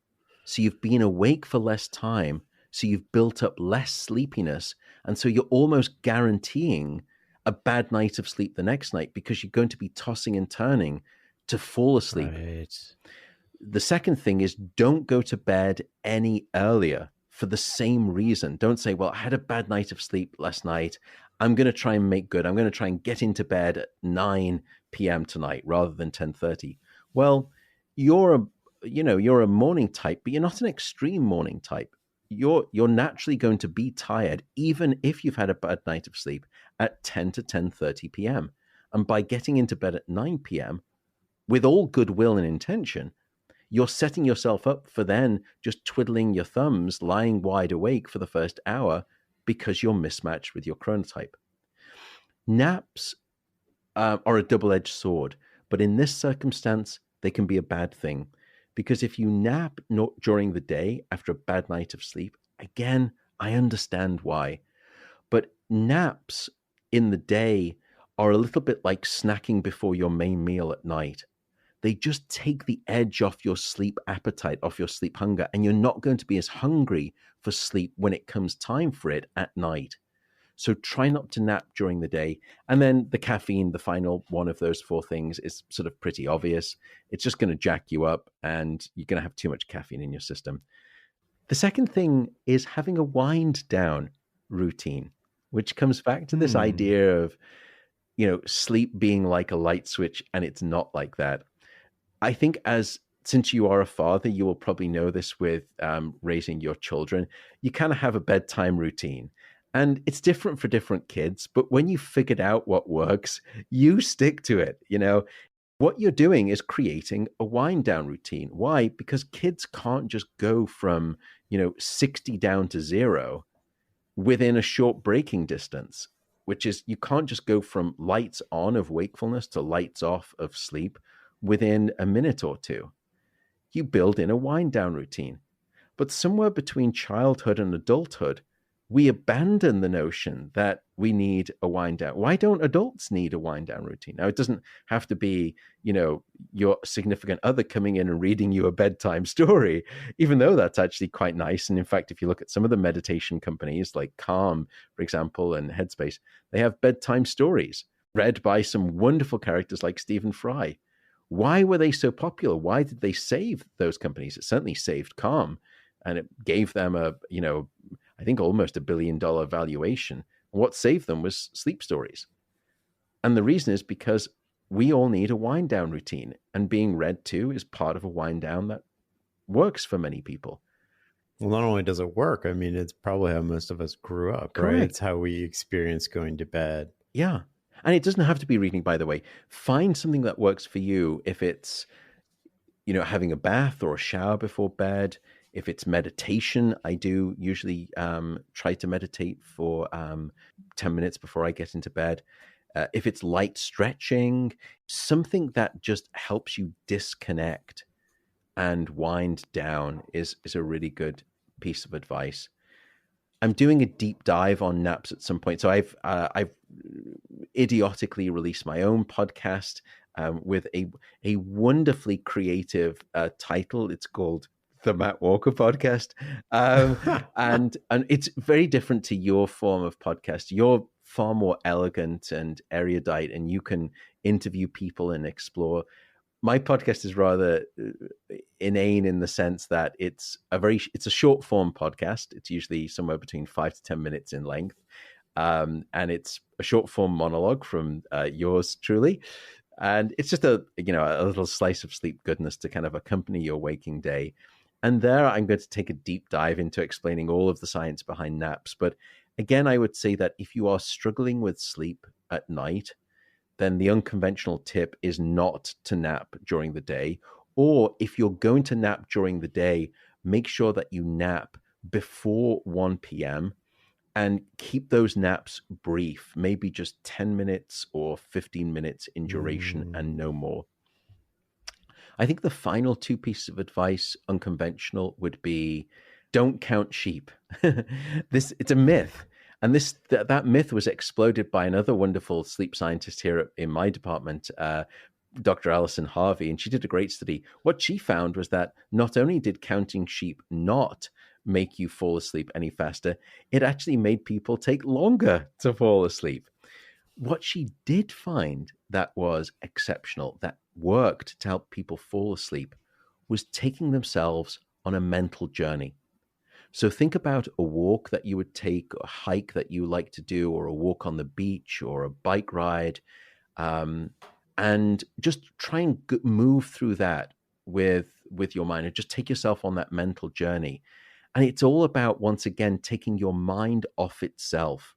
So you've been awake for less time. So you've built up less sleepiness. And so you're almost guaranteeing a bad night of sleep the next night, because you're going to be tossing and turning to fall asleep. Right. The second thing is, don't go to bed any earlier for the same reason. Don't say, well, I had a bad night of sleep last night. I'm going to try and make good. I'm going to try and get into bed at 9 p.m. tonight rather than 10:30. Well, you're a morning type, but you're not an extreme morning type. You're naturally going to be tired, even if you've had a bad night of sleep, at 10 to 10:30 p.m. And by getting into bed at 9 p.m., with all goodwill and intention, you're setting yourself up for then just twiddling your thumbs, lying wide awake for the first hour, because you're mismatched with your chronotype. Naps are a double-edged sword, but in this circumstance, they can be a bad thing. Because if you nap during the day after a bad night of sleep, again, I understand why. But naps in the day are a little bit like snacking before your main meal at night. They just take the edge off your sleep appetite, off your sleep hunger, and you're not going to be as hungry for sleep when it comes time for it at night. So try not to nap during the day. And then the caffeine, the final one of those 4 things, is sort of pretty obvious. It's just going to jack you up, and you're going to have too much caffeine in your system. The second thing is having a wind down routine, which comes back to this idea of, sleep being like a light switch, and it's not like that. I think since you are a father, you will probably know this with raising your children. You kind of have a bedtime routine, and it's different for different kids. But when you figured out what works, you stick to it. What you're doing is creating a wind down routine. Why? Because kids can't just go from 60 down to 0 within a short braking distance. which is you can't just go from lights on of wakefulness to lights off of sleep within a minute or two. You build in a wind down routine. But somewhere between childhood and adulthood, we abandon the notion that we need a wind down. Why don't adults need a wind down routine? Now, it doesn't have to be, your significant other coming in and reading you a bedtime story, even though that's actually quite nice. And in fact, if you look at some of the meditation companies like Calm, for example, and Headspace, they have bedtime stories read by some wonderful characters like Stephen Fry. Why were they so popular? Why did they save those companies? It certainly saved Calm, and it gave them I think almost $1 billion valuation. What saved them was sleep stories. And the reason is because we all need a wind down routine, and being read to is part of a wind down that works for many people. Well, not only does it work, I mean, it's probably how most of us grew up, Correct. Right? It's how we experience going to bed. Yeah. And it doesn't have to be reading, by the way. Find something that works for you. If it's, having a bath or a shower before bed, if it's meditation, I do usually try to meditate for 10 minutes before I get into bed. If it's light stretching, something that just helps you disconnect and wind down is a really good piece of advice. I'm doing a deep dive on naps at some point. So I've idiotically released my own podcast with a wonderfully creative title. It's called The Matt Walker Podcast. And it's very different to your form of podcast. You're far more elegant and erudite, and you can interview people and explore. My podcast is rather inane in the sense that it's a short form podcast. It's usually somewhere between 5 to 10 minutes in length. And it's a short form monologue from yours truly. And it's just a little slice of sleep goodness to kind of accompany your waking day. And there I'm going to take a deep dive into explaining all of the science behind naps. But again, I would say that if you are struggling with sleep at night, then the unconventional tip is not to nap during the day. Or if you're going to nap during the day, make sure that you nap before 1 p.m. and keep those naps brief, maybe just 10 minutes or 15 minutes in duration and no more. I think the final two pieces of advice, unconventional, would be don't count sheep. It's a myth. And that myth was exploded by another wonderful sleep scientist here in my department, Dr. Alison Harvey, and she did a great study. What she found was that not only did counting sheep not make you fall asleep any faster, it actually made people take longer to fall asleep. What she did find that was exceptional, that worked to help people fall asleep, was taking themselves on a mental journey. So think about a walk that you would take, a hike that you like to do, or a walk on the beach, or a bike ride, and just try and move through that with your mind, and just take yourself on that mental journey. And it's all about, once again, taking your mind off itself,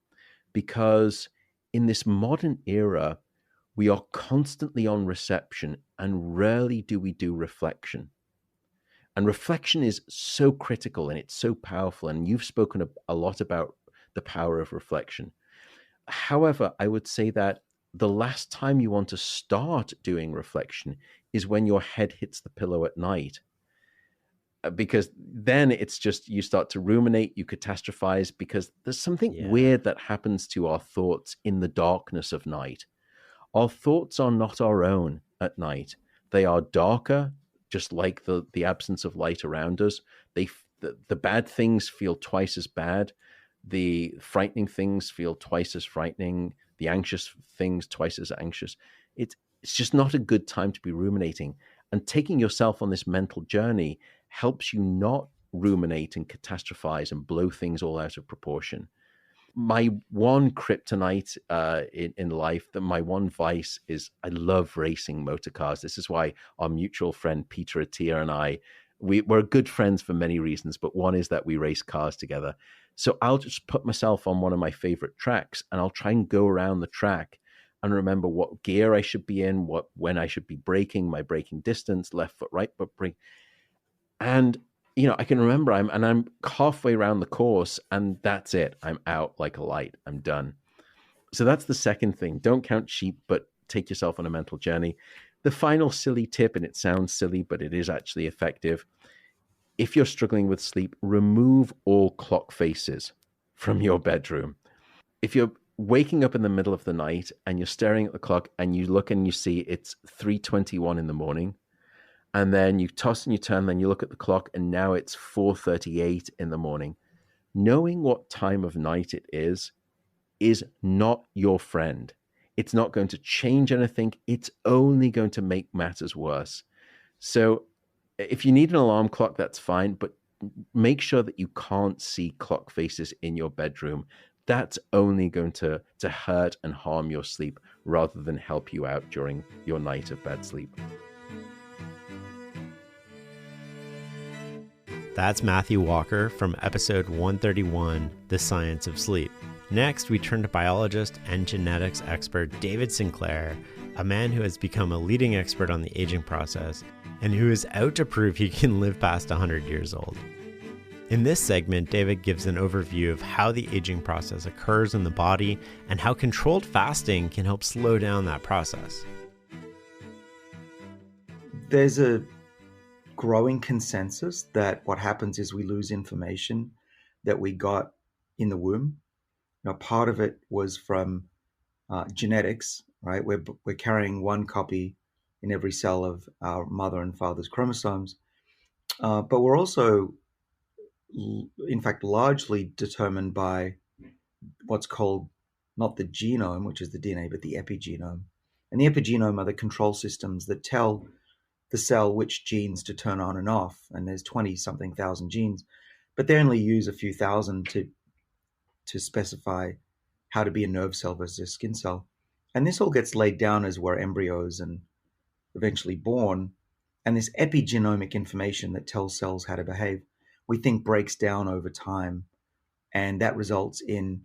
because in this modern era, we are constantly on reception, and rarely do we do reflection. And reflection is so critical, and it's so powerful. And you've spoken a lot about the power of reflection. However, I would say that the last time you want to start doing reflection is when your head hits the pillow at night. Because then it's just, you start to ruminate, you catastrophize, because there's something weird that happens to our thoughts in the darkness of night. Our thoughts are not our own at night. They are darker, just like the absence of light around us. The bad things feel twice as bad. The frightening things feel twice as frightening. The anxious things twice as anxious. It's just not a good time to be ruminating. And taking yourself on this mental journey helps you not ruminate and catastrophize and blow things all out of proportion. My one kryptonite in life, my one vice is I love racing motor cars. This is why our mutual friend Peter Attia and we're good friends for many reasons, but one is that we race cars together. So I'll just put myself on one of my favorite tracks, and I'll try and go around the track and remember what gear I should be in, when I should be braking, my braking distance, left foot, right foot brake. And I can remember I'm halfway around the course, and that's it. I'm out like a light. I'm done. So that's the second thing. Don't count sheep, but take yourself on a mental journey. The final silly tip, and it sounds silly, but it is actually effective. If you're struggling with sleep, remove all clock faces from your bedroom. If you're waking up in the middle of the night and you're staring at the clock and you look and you see it's 3:21 in the morning, and then you toss and you turn, then you look at the clock and now it's 4:38 in the morning, knowing what time of night it is not your friend. It's not going to change anything. It's only going to make matters worse. So if you need an alarm clock, that's fine, but make sure that you can't see clock faces in your bedroom. That's only going to hurt and harm your sleep rather than help you out during your night of bed sleep. That's Matthew Walker from episode 131, The Science of Sleep. Next, we turn to biologist and genetics expert David Sinclair, a man who has become a leading expert on the aging process and who is out to prove he can live past 100 years old. In this segment, David gives an overview of how the aging process occurs in the body and how controlled fasting can help slow down that process. There's a growing consensus that what happens is we lose information that we got in the womb. Now, part of it was from genetics, right? We're carrying one copy in every cell of our mother and father's chromosomes, but we're also, in fact, largely determined by what's called not the genome, which is the DNA, but the epigenome. And the epigenome are the control systems that tell the cell which genes to turn on and off. And there's 20-something thousand genes, but they only use a few thousand to specify how to be a nerve cell versus a skin cell. And this all gets laid down as we're embryos and eventually born. And this epigenomic information that tells cells how to behave, we think breaks down over time. And that results in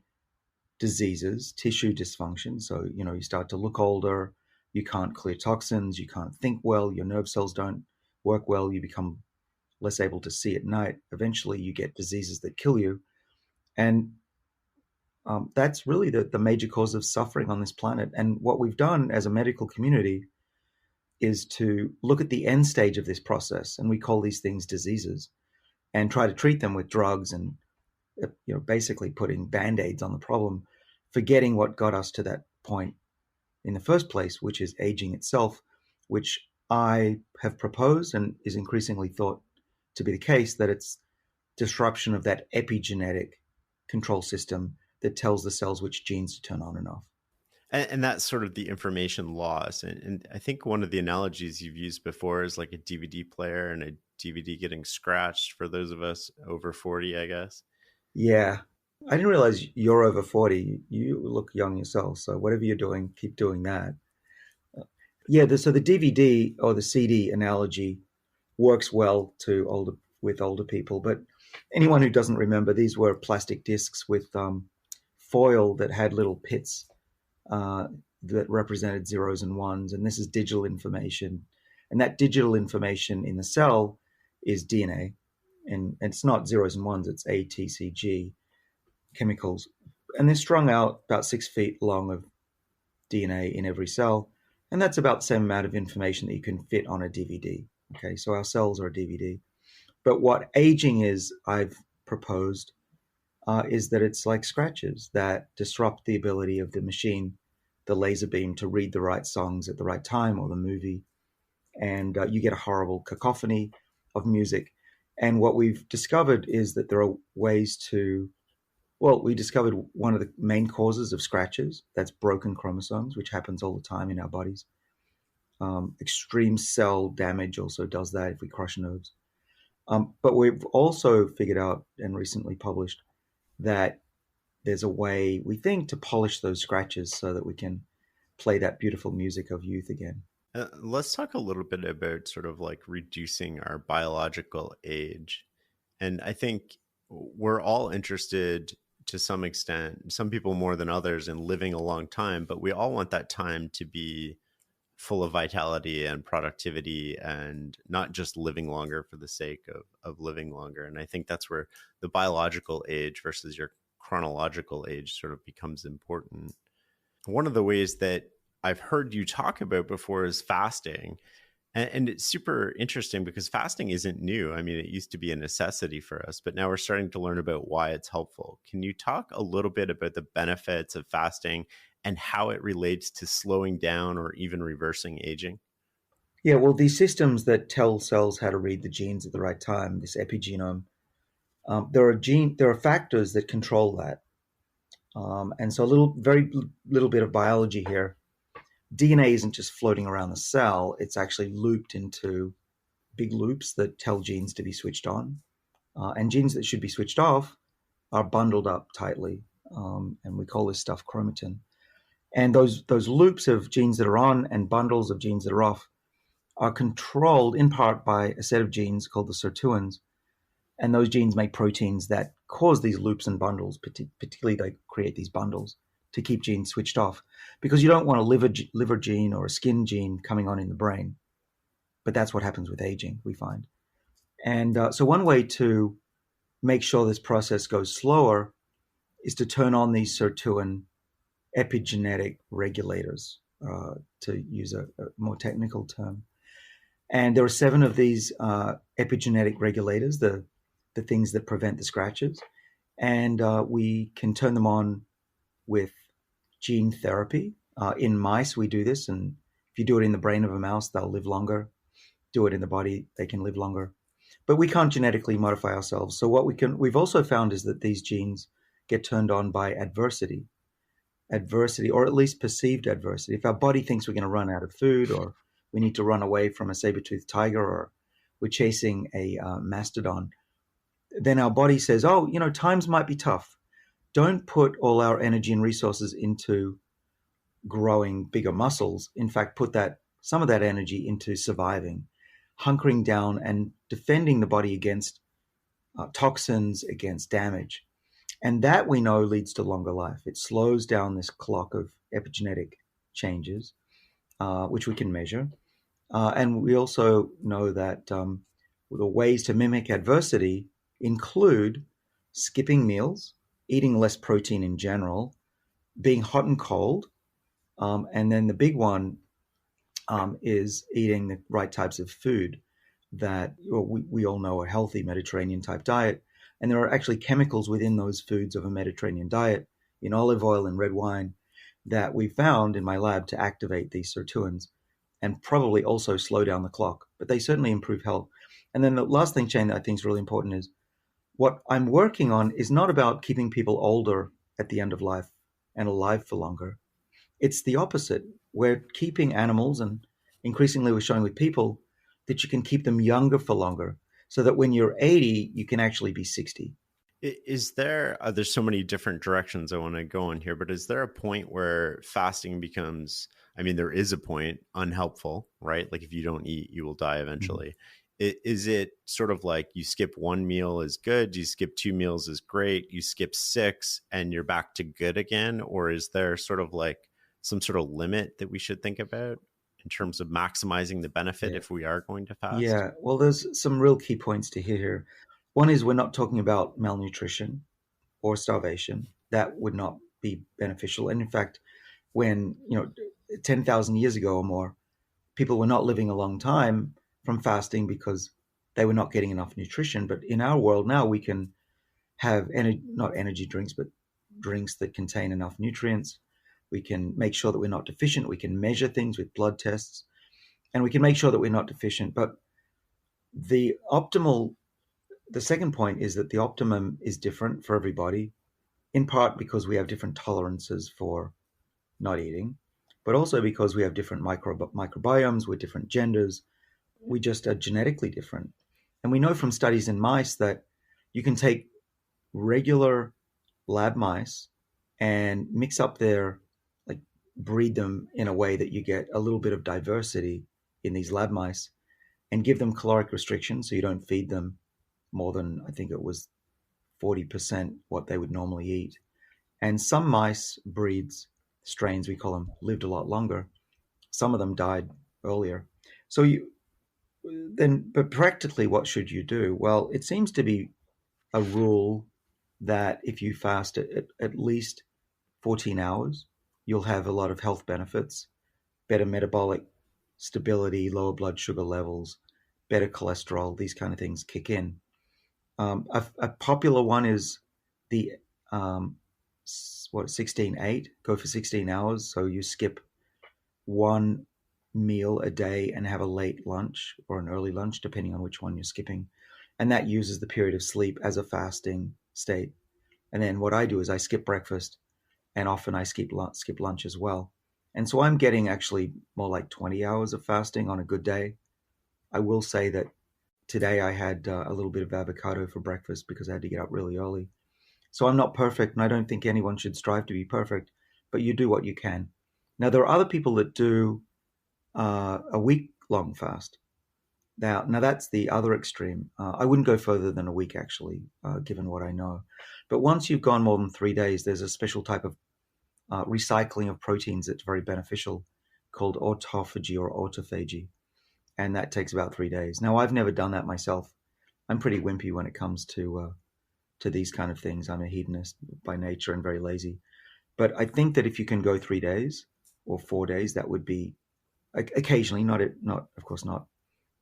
diseases, tissue dysfunction. So, you start to look older, you can't clear toxins, you can't think well, your nerve cells don't work well, you become less able to see at night. Eventually you get diseases that kill you. And that's really the major cause of suffering on this planet. And what we've done as a medical community is to look at the end stage of this process, and we call these things diseases, and try to treat them with drugs and basically putting Band-Aids on the problem, forgetting what got us to that point in the first place, which is aging itself, which I have proposed and is increasingly thought to be the case, that it's disruption of that epigenetic control system that tells the cells which genes to turn on and off. And that's sort of the information loss. And I think one of the analogies you've used before is like a DVD player and a DVD getting scratched for those of us over 40, I guess. Yeah. I didn't realize you're over 40. You look young yourself. So whatever you're doing, keep doing that. So the DVD or the CD analogy works well with older people. But anyone who doesn't remember, these were plastic discs with foil that had little pits that represented zeros and ones. And this is digital information. And that digital information in the cell is DNA. And it's not zeros and ones, it's ATCG chemicals. And they're strung out about 6 feet long of DNA in every cell. And that's about the same amount of information that you can fit on a DVD. Okay, so our cells are a DVD. But what aging is, I've proposed, is that it's like scratches that disrupt the ability of the machine, the laser beam, to read the right songs at the right time, or the movie. And you get a horrible cacophony of music. And what we've discovered is that there are ways we discovered one of the main causes of scratches, that's broken chromosomes, which happens all the time in our bodies. Extreme cell damage also does that if we crush nerves. But we've also figured out and recently published that there's a way, we think, to polish those scratches so that we can play that beautiful music of youth again. Let's talk a little bit about sort of like reducing our biological age. And I think we're all interested to some extent, some people more than others, in living a long time, but we all want that time to be full of vitality and productivity and not just living longer for the sake of living longer. And I think that's where the biological age versus your chronological age sort of becomes important. one of the ways that I've heard you talk about before is fasting. And it's super interesting because fasting isn't new. I mean, it used to be a necessity for us, but now we're starting to learn about why it's helpful. Can you talk a little bit about the benefits of fasting and how it relates to slowing down or even reversing aging? Yeah, well, these systems that tell cells how to read the genes at the right time, this epigenome, there are factors that control that. And so very little bit of biology here. DNA isn't just floating around the cell, it's actually looped into big loops that tell genes to be switched on. And genes that should be switched off are bundled up tightly. And we call this stuff chromatin. And those loops of genes that are on and bundles of genes that are off are controlled in part by a set of genes called the sirtuins. And those genes make proteins that cause these loops and bundles, particularly they create these bundles to keep genes switched off, because you don't want a liver gene or a skin gene coming on in the brain. But that's what happens with aging, we find. And so one way to make sure this process goes slower is to turn on these sirtuin epigenetic regulators, to use a more technical term. And there are 7 of these epigenetic regulators, the things that prevent the scratches. And we can turn them on with gene therapy. In mice, we do this. And if you do it in the brain of a mouse, they'll live longer. Do it in the body, they can live longer. But we can't genetically modify ourselves. So what we've also found is that these genes get turned on by adversity, or at least perceived adversity. If our body thinks we're going to run out of food, or we need to run away from a saber-toothed tiger, or we're chasing a mastodon, then our body says, oh, times might be tough. Don't put all our energy and resources into growing bigger muscles. In fact, put some of that energy into surviving, hunkering down and defending the body against toxins, against damage. And that we know leads to longer life. It slows down this clock of epigenetic changes, which we can measure. And we also know that the ways to mimic adversity include skipping meals, eating less protein in general, being hot and cold, and then the big one is eating the right types of food that we all know are healthy Mediterranean type diet. And there are actually chemicals within those foods of a Mediterranean diet, in olive oil and red wine, that we found in my lab to activate these sirtuins and probably also slow down the clock, but they certainly improve health. And then the last thing, Shane, that I think is really important is what I'm working on is not about keeping people older at the end of life and alive for longer. It's the opposite. We're keeping animals, and increasingly we're showing with people, that you can keep them younger for longer, so that when you're 80, you can actually be 60. Is there, there's so many different directions I want to go in here, but is there a point where fasting becomes, there is a point, unhelpful, right? Like if you don't eat, you will die eventually. Mm-hmm. Is it sort of like you skip 1 meal is good, you skip 2 meals is great, you skip 6 and you're back to good again? Or is there sort of like some sort of limit that we should think about in terms of maximizing the benefit if we are going to fast? Yeah, well, there's some real key points to hear here. One is we're not talking about malnutrition or starvation. That would not be beneficial. And in fact, when, 10,000 years ago or more, people were not living a long time from fasting because they were not getting enough nutrition. But in our world now, we can have not energy drinks, but drinks that contain enough nutrients. We can make sure that we're not deficient. We can measure things with blood tests, and we can make sure that we're not deficient. But the second point is that the optimum is different for everybody, in part because we have different tolerances for not eating, but also because we have different microbiomes with different genders. We just are genetically different. And we know from studies in mice that you can take regular lab mice and mix up breed them in a way that you get a little bit of diversity in these lab mice, and give them caloric restrictions. So you don't feed them more than, I think it was 40% what they would normally eat. And some mice breeds, strains we call them, lived a lot longer. Some of them died earlier. But practically what should you do? Well, it seems to be a rule that if you fast at least 14 hours you'll have a lot of health benefits, better metabolic stability, lower blood sugar levels, better cholesterol, these kind of things kick in. A popular one is the 16-8, go for 16 hours. So you skip one meal a day and have a late lunch or an early lunch, depending on which one you're skipping. And that uses the period of sleep as a fasting state. And then what I do is I skip breakfast, and often I skip lunch as well. And so I'm getting actually more like 20 hours of fasting on a good day. I will say that today I had a little bit of avocado for breakfast because I had to get up really early. So I'm not perfect, and I don't think anyone should strive to be perfect, but you do what you can. Now, there are other people that do a week-long fast. Now that's the other extreme. I wouldn't go further than a week, actually, given what I know. But once you've gone more than 3 days, there's a special type of recycling of proteins that's very beneficial called autophagy or autophagy. And that takes about 3 days. Now, I've never done that myself. I'm pretty wimpy when it comes to these kind of things. I'm a hedonist by nature and very lazy. But I think that if you can go 3 days or 4 days, that would be occasionally, not of course not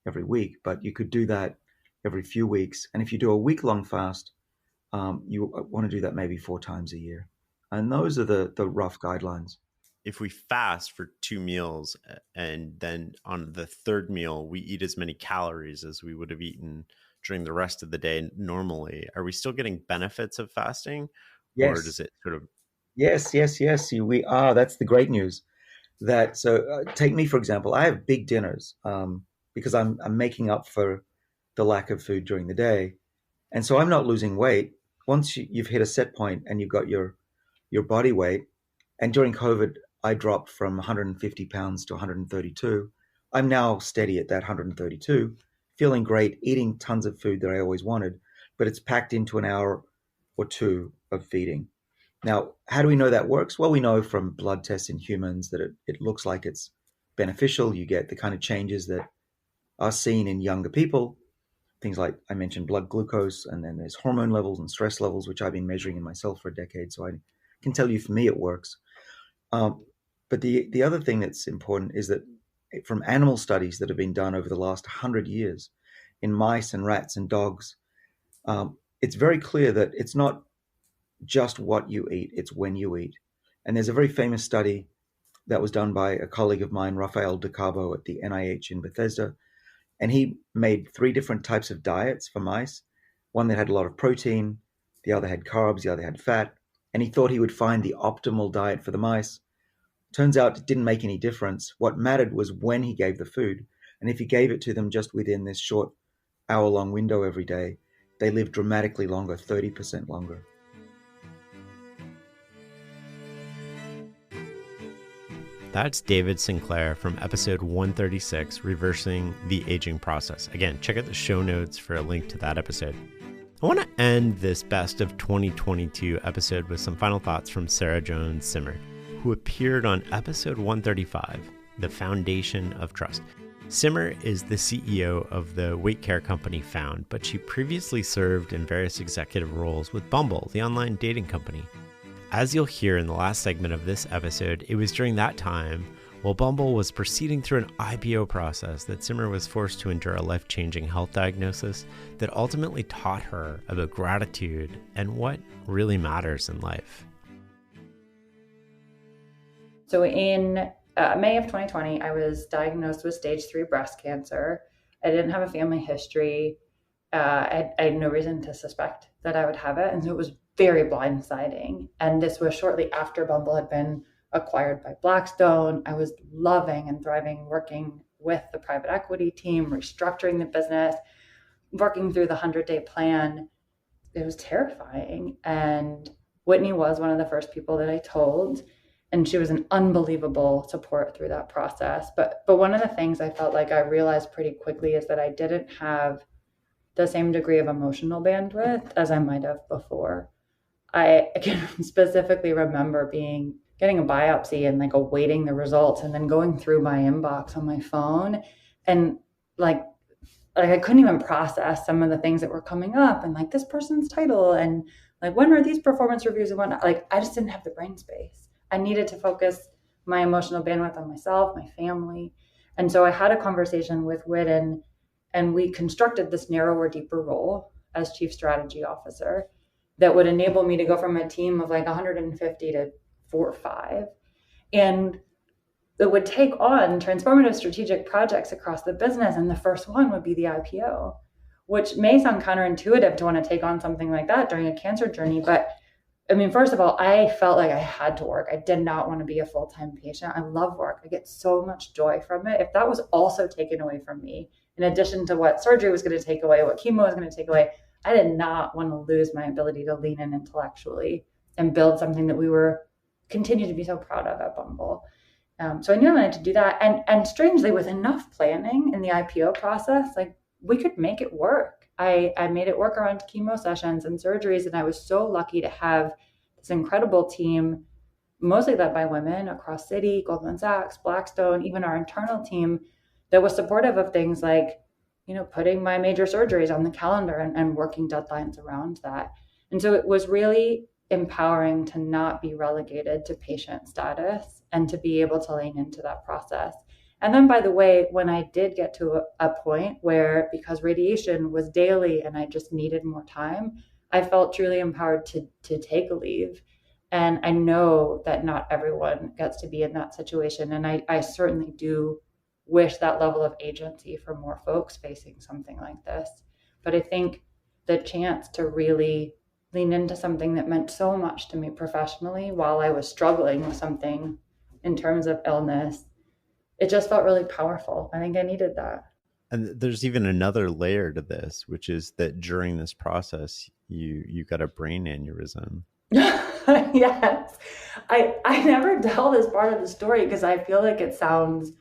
every week, but you could do that every few weeks. And if you do a week-long fast, you want to do that maybe 4 times a year. And those are the rough guidelines. If we fast for 2 meals and then on the third meal, we eat as many calories as we would have eaten during the rest of the day normally, are we still getting benefits of fasting? Yes. Or does it sort of... Yes. We are. That's the great news. Take me, for example. I have big dinners because I'm making up for the lack of food during the day. And so I'm not losing weight. Once you've hit a set point and you've got your body weight, and during COVID, I dropped from 150 pounds to 132. I'm now steady at that 132, feeling great, eating tons of food that I always wanted, but it's packed into an hour or two of feeding. Now, how do we know that works? Well, we know from blood tests in humans that it looks like it's beneficial. You get the kind of changes that are seen in younger people, things like I mentioned blood glucose, and then there's hormone levels and stress levels, which I've been measuring in myself for a decade. So I can tell you, for me, it works. But the other thing that's important is that from animal studies that have been done over the last 100 years in mice and rats and dogs, it's very clear that it's not just what you eat, it's when you eat. And there's a very famous study that was done by a colleague of mine, Rafael De Cabo at the NIH in Bethesda. And he made 3 different types of diets for mice. One that had a lot of protein, the other had carbs, the other had fat. And he thought he would find the optimal diet for the mice. Turns out it didn't make any difference. What mattered was when he gave the food. And if he gave it to them just within this short hour-long window every day, they lived dramatically longer, 30% longer. That's David Sinclair from episode 136, Reversing the Aging Process. Again, check out the show notes for a link to that episode. I want to end this best of 2022 episode with some final thoughts from Sarah Jones Simard, who appeared on episode 135, The Foundation of Trust. Simard is the CEO of the weight care company Found, but she previously served in various executive roles with Bumble, the online dating company. As you'll hear in the last segment of this episode, it was during that time, while Bumble was proceeding through an IPO process, that Simard was forced to endure a life-changing health diagnosis that ultimately taught her about gratitude and what really matters in life. So in May of 2020, I was diagnosed with stage 3 breast cancer. I didn't have a family history. I had no reason to suspect that I would have it. And so it was very blindsiding. And this was shortly after Bumble had been acquired by Blackstone. I was loving and thriving, working with the private equity team, restructuring the business, working through the 100-day plan. It was terrifying. And Whitney was one of the first people that I told. And she was an unbelievable support through that process. But one of the things I felt like I realized pretty quickly is that I didn't have the same degree of emotional bandwidth as I might have before. I can specifically remember getting a biopsy and like awaiting the results and then going through my inbox on my phone and like I couldn't even process some of the things that were coming up and like this person's title and like when are these performance reviews and whatnot. Like I just didn't have the brain space. I needed to focus my emotional bandwidth on myself, my family. And so I had a conversation with Whit, and we constructed this narrower, deeper role as chief strategy officer that would enable me to go from a team of like 150 to 4 or 5. And it would take on transformative strategic projects across the business. And the first one would be the IPO, which may sound counterintuitive to want to take on something like that during a cancer journey. But I mean, first of all, I felt like I had to work. I did not want to be a full-time patient. I love work. I get so much joy from it. If that was also taken away from me, in addition to what surgery was going to take away, what chemo was going to take away, I did not want to lose my ability to lean in intellectually and build something that we were continue to be so proud of at Bumble. So I knew I wanted to do that. And strangely, with enough planning in the IPO process, like we could make it work. I made it work around chemo sessions and surgeries. And I was so lucky to have this incredible team, mostly led by women across Citi, Goldman Sachs, Blackstone, even our internal team that was supportive of things like, you know, putting my major surgeries on the calendar and working deadlines around that. And so it was really empowering to not be relegated to patient status and to be able to lean into that process. And then, by the way, when I did get to a point where, because radiation was daily and I just needed more time, I felt truly empowered to take a leave. And I know that not everyone gets to be in that situation. And I certainly do wish that level of agency for more folks facing something like this. But I think the chance to really lean into something that meant so much to me professionally while I was struggling with something in terms of illness, it just felt really powerful. I think I needed that. And there's even another layer to this, which is that during this process, you got a brain aneurysm. Yes. I never tell this part of the story because I feel like it sounds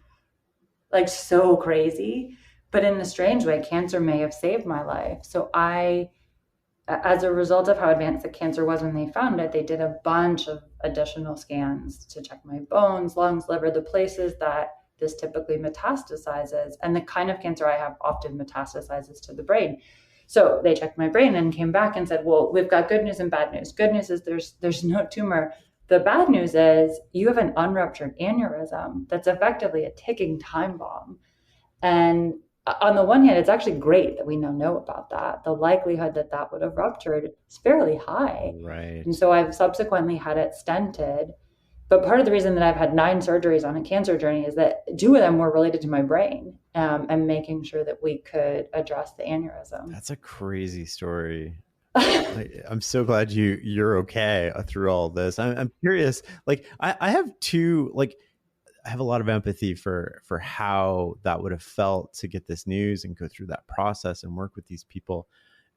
like so crazy, but in a strange way, cancer may have saved my life. So as a result of how advanced the cancer was when they found it, they did a bunch of additional scans to check my bones, lungs, liver, the places that this typically metastasizes. And the kind of cancer I have often metastasizes to the brain. So they checked my brain and came back and said, well, we've got good news and bad news. Good news is there's no tumor. The bad news is you have an unruptured aneurysm that's effectively a ticking time bomb. And on the one hand, it's actually great that we now know about that. The likelihood that that would have ruptured is fairly high. Right. And so I've subsequently had it stented. But part of the reason that I've had 9 surgeries on a cancer journey is that 2 of them were related to my brain and making sure that we could address the aneurysm. That's a crazy story. I'm so glad you're okay through all this. I'm curious. Like I have a lot of empathy for how that would have felt to get this news and go through that process and work with these people.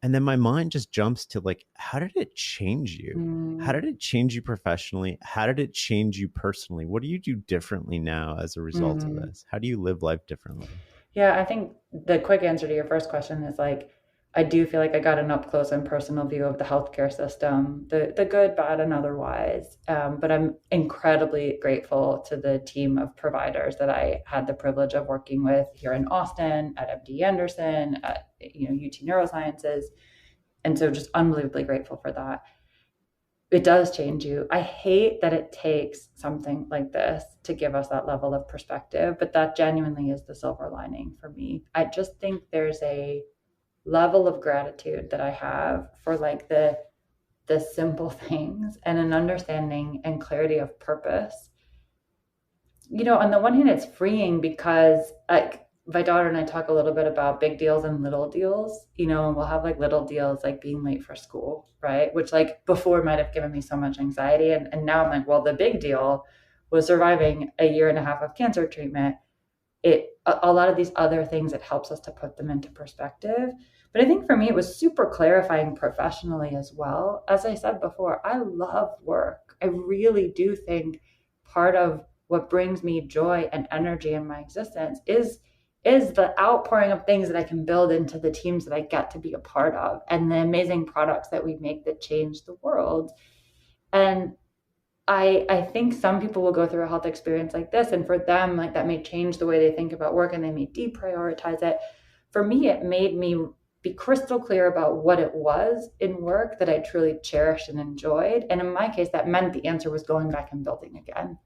And then my mind just jumps to like, how did it change you? How did it change you professionally? How did it change you personally? What do you do differently now as a result of this? How do you live life differently? Yeah, I think the quick answer to your first question is like, I do feel like I got an up close and personal view of the healthcare system, the good, bad, and otherwise. But I'm incredibly grateful to the team of providers that I had the privilege of working with here in Austin, at MD Anderson, at UT Neurosciences. And so just unbelievably grateful for that. It does change you. I hate that it takes something like this to give us that level of perspective, but that genuinely is the silver lining for me. I just think there's a level of gratitude that I have for like the simple things and an understanding and clarity of purpose. On the one hand, it's freeing because my daughter and I talk a little bit about big deals and little deals, and we'll have like little deals like being late for school, right? Which like before might have given me so much anxiety. And now I'm like, well, the big deal was surviving a 1.5 years of cancer treatment. A lot of these other things, it helps us to put them into perspective. But I think for me, it was super clarifying professionally as well. As I said before, I love work. I really do think part of what brings me joy and energy in my existence is the outpouring of things that I can build into the teams that I get to be a part of and the amazing products that we make that change the world. And I think some people will go through a health experience like this, and for them, like that may change the way they think about work and they may deprioritize it. For me, it made me be crystal clear about what it was in work that I truly cherished and enjoyed. And in my case, that meant the answer was going back and building again,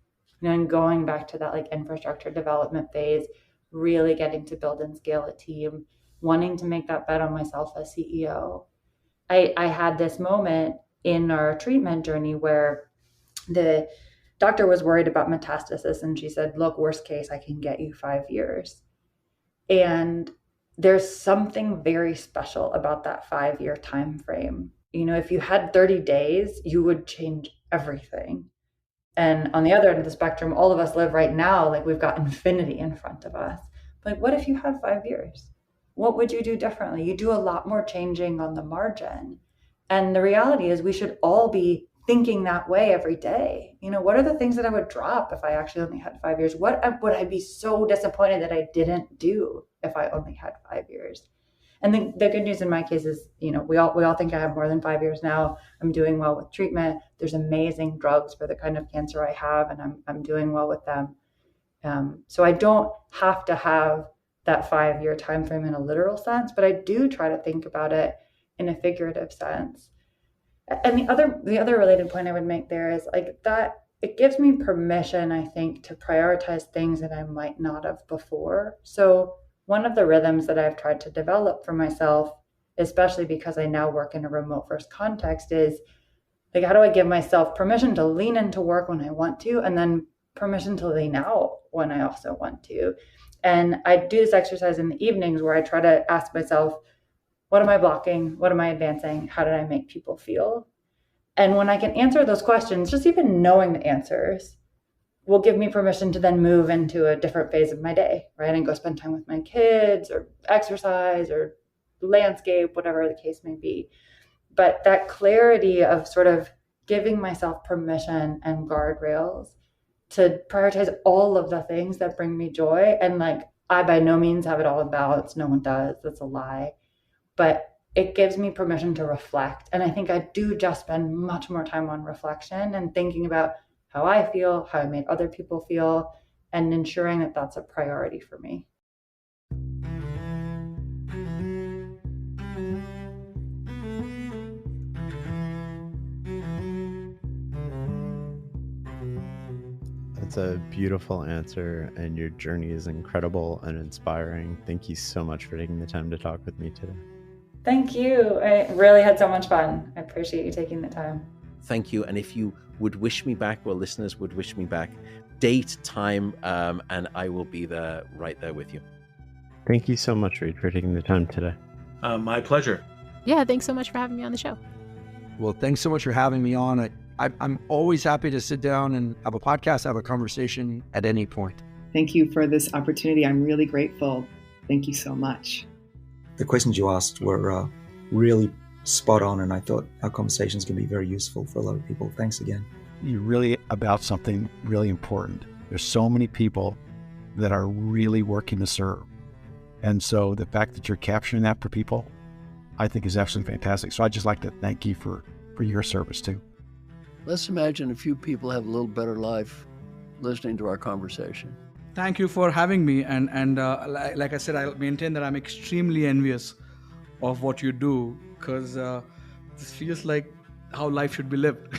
and going back to that like infrastructure development phase, really getting to build and scale a team, wanting to make that bet on myself as CEO. I had this moment in our treatment journey where the doctor was worried about metastasis, and she said, look, worst case, I can get you 5 years. And there's something very special about that 5-year time frame. If you had 30 days, you would change everything. And on the other end of the spectrum, all of us live right now like we've got infinity in front of us. Like, what if you had 5 years? What would you do differently? You do a lot more changing on the margin. And the reality is we should all be thinking that way every day. What are the things that I would drop if I actually only had 5 years? What would I be so disappointed that I didn't do if I only had 5 years? And the good news in my case is, we all think I have more than 5 years now. I'm doing well with treatment. There's amazing drugs for the kind of cancer I have, and I'm doing well with them. So I don't have to have that 5-year time frame in a literal sense, but I do try to think about it in a figurative sense. And the other related point I would make there is like that it gives me permission, I think, to prioritize things that I might not have before. So one of the rhythms that I've tried to develop for myself, especially because I now work in a remote first context, is like, how do I give myself permission to lean into work when I want to, and then permission to lean out when I also want to? And I do this exercise in the evenings where I try to ask myself, what am I blocking? What am I advancing? How did I make people feel? And when I can answer those questions, just even knowing the answers will give me permission to then move into a different phase of my day, right? And go spend time with my kids or exercise or landscape, whatever the case may be. But that clarity of sort of giving myself permission and guardrails to prioritize all of the things that bring me joy. And like, I by no means have it all in balance. No one does. That's a lie. But it gives me permission to reflect. And I think I do just spend much more time on reflection and thinking about how I feel, how I made other people feel, and ensuring that that's a priority for me. That's a beautiful answer, and your journey is incredible and inspiring. Thank you so much for taking the time to talk with me today. Thank you. I really had so much fun. I appreciate you taking the time. Thank you. And if you would wish me back, well, listeners would wish me back, date, time, and I will be there, right there with you. Thank you so much, Reid, for taking the time today. My pleasure. Yeah, thanks so much for having me on the show. Well, thanks so much for having me on. I'm always happy to sit down and have a podcast, have a conversation at any point. Thank you for this opportunity. I'm really grateful. Thank you so much. The questions you asked were really spot on, and I thought our conversations can be very useful for a lot of people. Thanks again. You're really about something really important. There's so many people that are really working to serve. And so the fact that you're capturing that for people, I think is absolutely fantastic. So I'd just like to thank you for your service too. Let's imagine a few people have a little better life listening to our conversation. Thank you for having me. And like I said, I maintain that I'm extremely envious of what you do, because this feels like how life should be lived.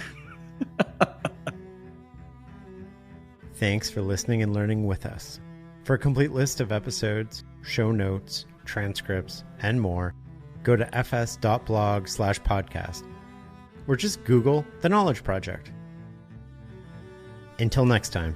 Thanks for listening and learning with us. For a complete list of episodes, show notes, transcripts, and more, go to fs.blog/podcast, or just Google The Knowledge Project. Until next time.